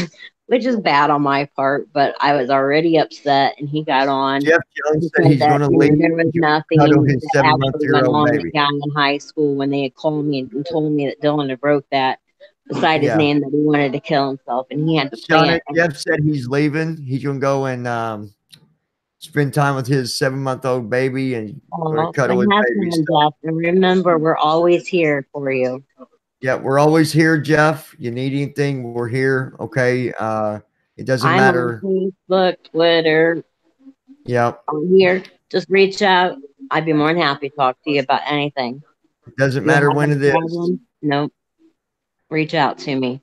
which is bad on my part, but I was already upset, and he got on. Jeff Young He said said he's that going to leave. there was nothing Cuddle his that actually went 7-month-old on baby. with guy in high school when they had called me and told me that Dylan had wrote that beside his Yeah. name that he wanted to kill himself, and he had to Shauna, plan. Jeff said he's leaving. He's going to go and spend time with his 7-month-old baby and Oh, cuddle his have baby. fun, Jeff, and remember, we're always here for you. Yeah, we're always here, Jeff. You need anything, we're here. Okay. It doesn't I'm matter. on Facebook, Twitter. Yep. I'm here. Just reach out. I'd be more than happy to talk to you about anything. It doesn't You matter have when a it is. problem? Nope. Reach out to me.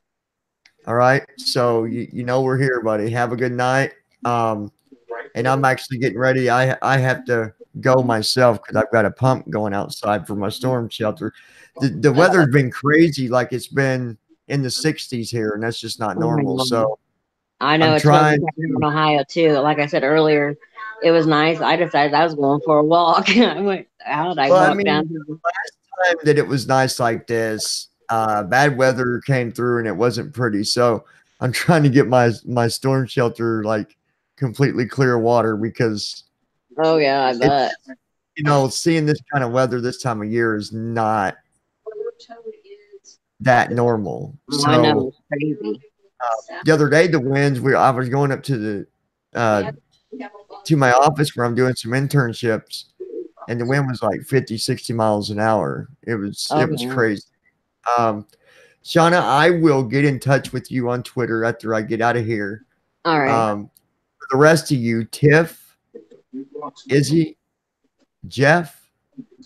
All right. So you know we're here, buddy. Have a good night. And I'm actually getting ready. I have to go myself because I've got a pump going outside for my storm shelter. The weather's been crazy, like it's been in the 60s here, and that's just not Oh my normal. God. So I know I'm it's supposed to trying be in to. Ohio too. Like I said earlier, it was nice. I decided I was going for a walk. I went out. I Well, I walked mean, down. the last time that it was nice like this, bad weather came through and it wasn't pretty. So I'm trying to get my storm shelter like completely clear of water because Oh yeah, I bet. seeing this kind of weather this time of year is not that normal. Oh, I know So it's crazy. the other day, the winds. I was going up to my office where I'm doing some internships, and the wind was like 50, 60 miles an hour. It was Okay. crazy. Shauna, I will get in touch with you on Twitter after I get out of here. All right. For the rest of you, Tiff, Izzy, Jeff,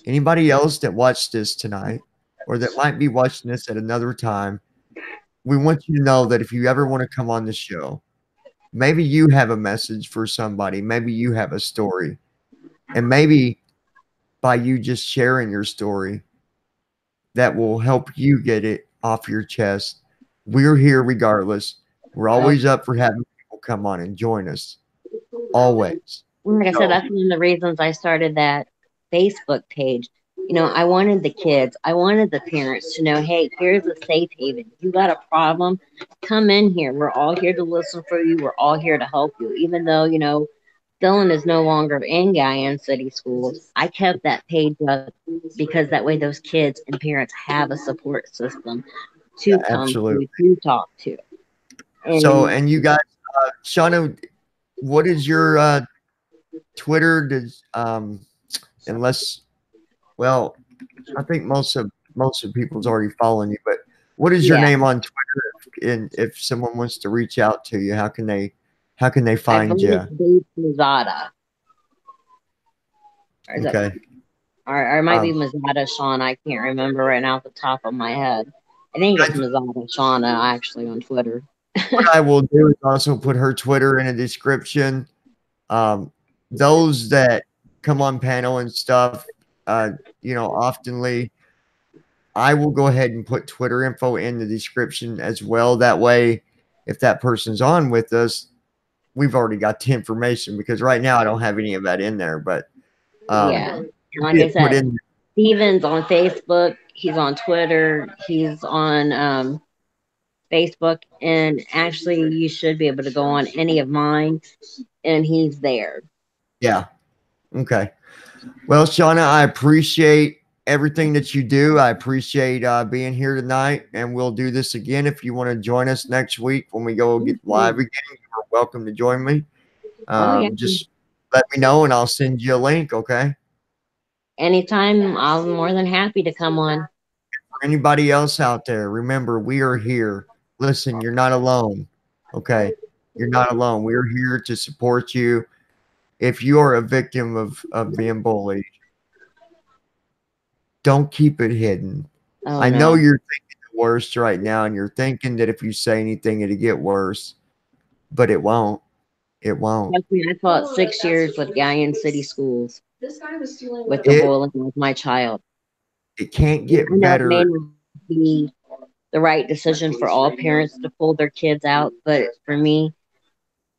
anybody else that watched this tonight or that might be watching this at another time, we want you to know that if you ever want to come on the show, maybe you have a message for somebody, maybe you have a story, and maybe by you just sharing your story, that will help you get it off your chest. We're here regardless. We're Oh, always up for having people come on and join us. Always. like I said, So that's one of the reasons I started that Facebook page. I wanted the kids, I wanted the parents to know, hey, here's a safe haven. You got a problem, come in here. We're all here to listen for you. We're all here to help you. Even though, Dylan is no longer in Guyan City Schools, I kept that page up because that way those kids and parents have a support system to yeah, come absolutely. to talk to. So And and you guys, Shauna, what is your Twitter? Does unless well, I think most of people's already following you, but what is your yeah, name on Twitter? And if someone wants to reach out to you, how can they I find believe you? it's Dave Lozada. Or is it Okay. or it might be Um, Mazada Sean. I can't remember right now off the top of my head. I think it's I, Mazada Shauna actually on Twitter. what I will do is also put her Twitter in a description. Those that come on panel and stuff, oftenly, I will go ahead and put Twitter info in the description as well. That way, if that person's on with us, we've already got the information because right now I don't have any of that in there, but Yeah. you Like I get put said, in. Steven's on Facebook. He's on Twitter. He's on Facebook. And actually, you should be able to go on any of mine, and he's there. Yeah. Okay. Well, Shauna, I appreciate everything that you do. I appreciate being here tonight, and we'll do this again. If you want to join us next week when we go get live again, you're welcome to join me. Oh, yeah. Just let me know, and I'll send you a link. Okay. Anytime, I'm more than happy to come on. For anybody else out there, remember we are here. Listen, you're not alone. Okay, you're not alone. We're here to support you. If you are a victim of being bullied, don't keep it hidden. Oh, I know no. you're thinking the worst right now, and you're thinking that if you say anything, it'll get worse, but it won't. It won't. Trust me, I fought 6 years with Guyan City Schools with the It bullying of my child. it can't I get know it may better. not be the right decision for all parents to pull their kids out, but for me,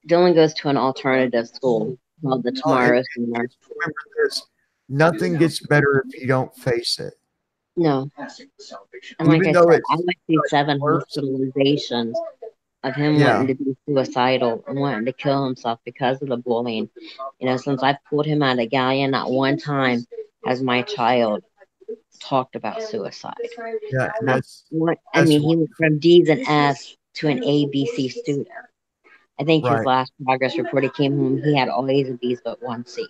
Dylan goes to an alternative school called the Oh, and Tomorrow Center. just remember this: nothing gets better if you don't face it. No, and like Even I though said, it I went through seems 7 worse. hospitalizations of him wanting Yeah, to be suicidal and wanting to kill himself because of the bullying. Since I pulled him out of Gallia, not one time has my child talked about suicide. yeah, and Not that's one, I that's mean, he what. went from D's and F's to an A, B, C student. I think his Right. last progress report, he came home, he had all A's and B's but one C.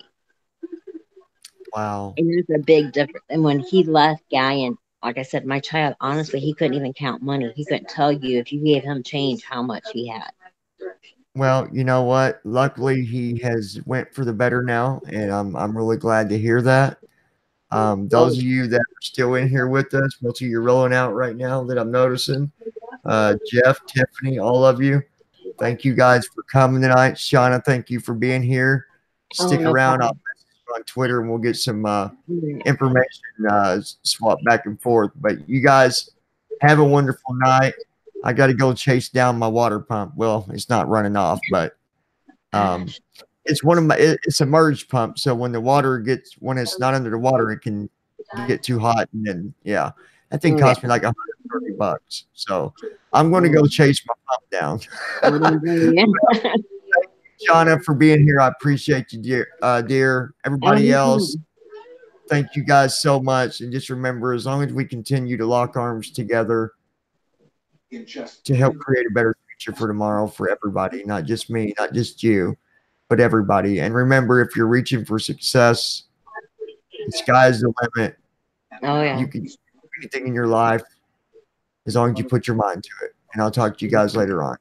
Wow. And there's a big difference. And when he left Galleon, like I said, my child, honestly, he couldn't even count money. He couldn't tell you if you gave him change how much he had. Well, you know what? Luckily, he has went for the better now, and I'm really glad to hear that. Oh, Those of you that are still in here with us, most of you are rolling out right now that I'm noticing. Jeff, Tiffany, all of you, thank you guys for coming tonight. Shauna, thank you for being here. oh, Stick no around. I'll problem. message you on Twitter, and we'll get some Mm. information swap back and forth. But you guys have a wonderful night. I got to go chase down my water pump. Well, it's not running off, but um, it's one of my. It's a merge pump, so when it's not under the water, it can get too hot, and then yeah, that thing Oh, yeah. cost me like $130. So I'm going to Oh, go chase my pump down. I don't blame you. Shauna, for being here, I appreciate you, dear. Everybody else, Anytime. thank you guys so much. And just remember, as long as we continue to lock arms together to help create a better future for tomorrow for everybody, not just me, not just you, but everybody. And remember, if you're reaching for success, the sky's the limit. Oh, yeah. You can do anything in your life as long as you put your mind to it. And I'll talk to you guys later on.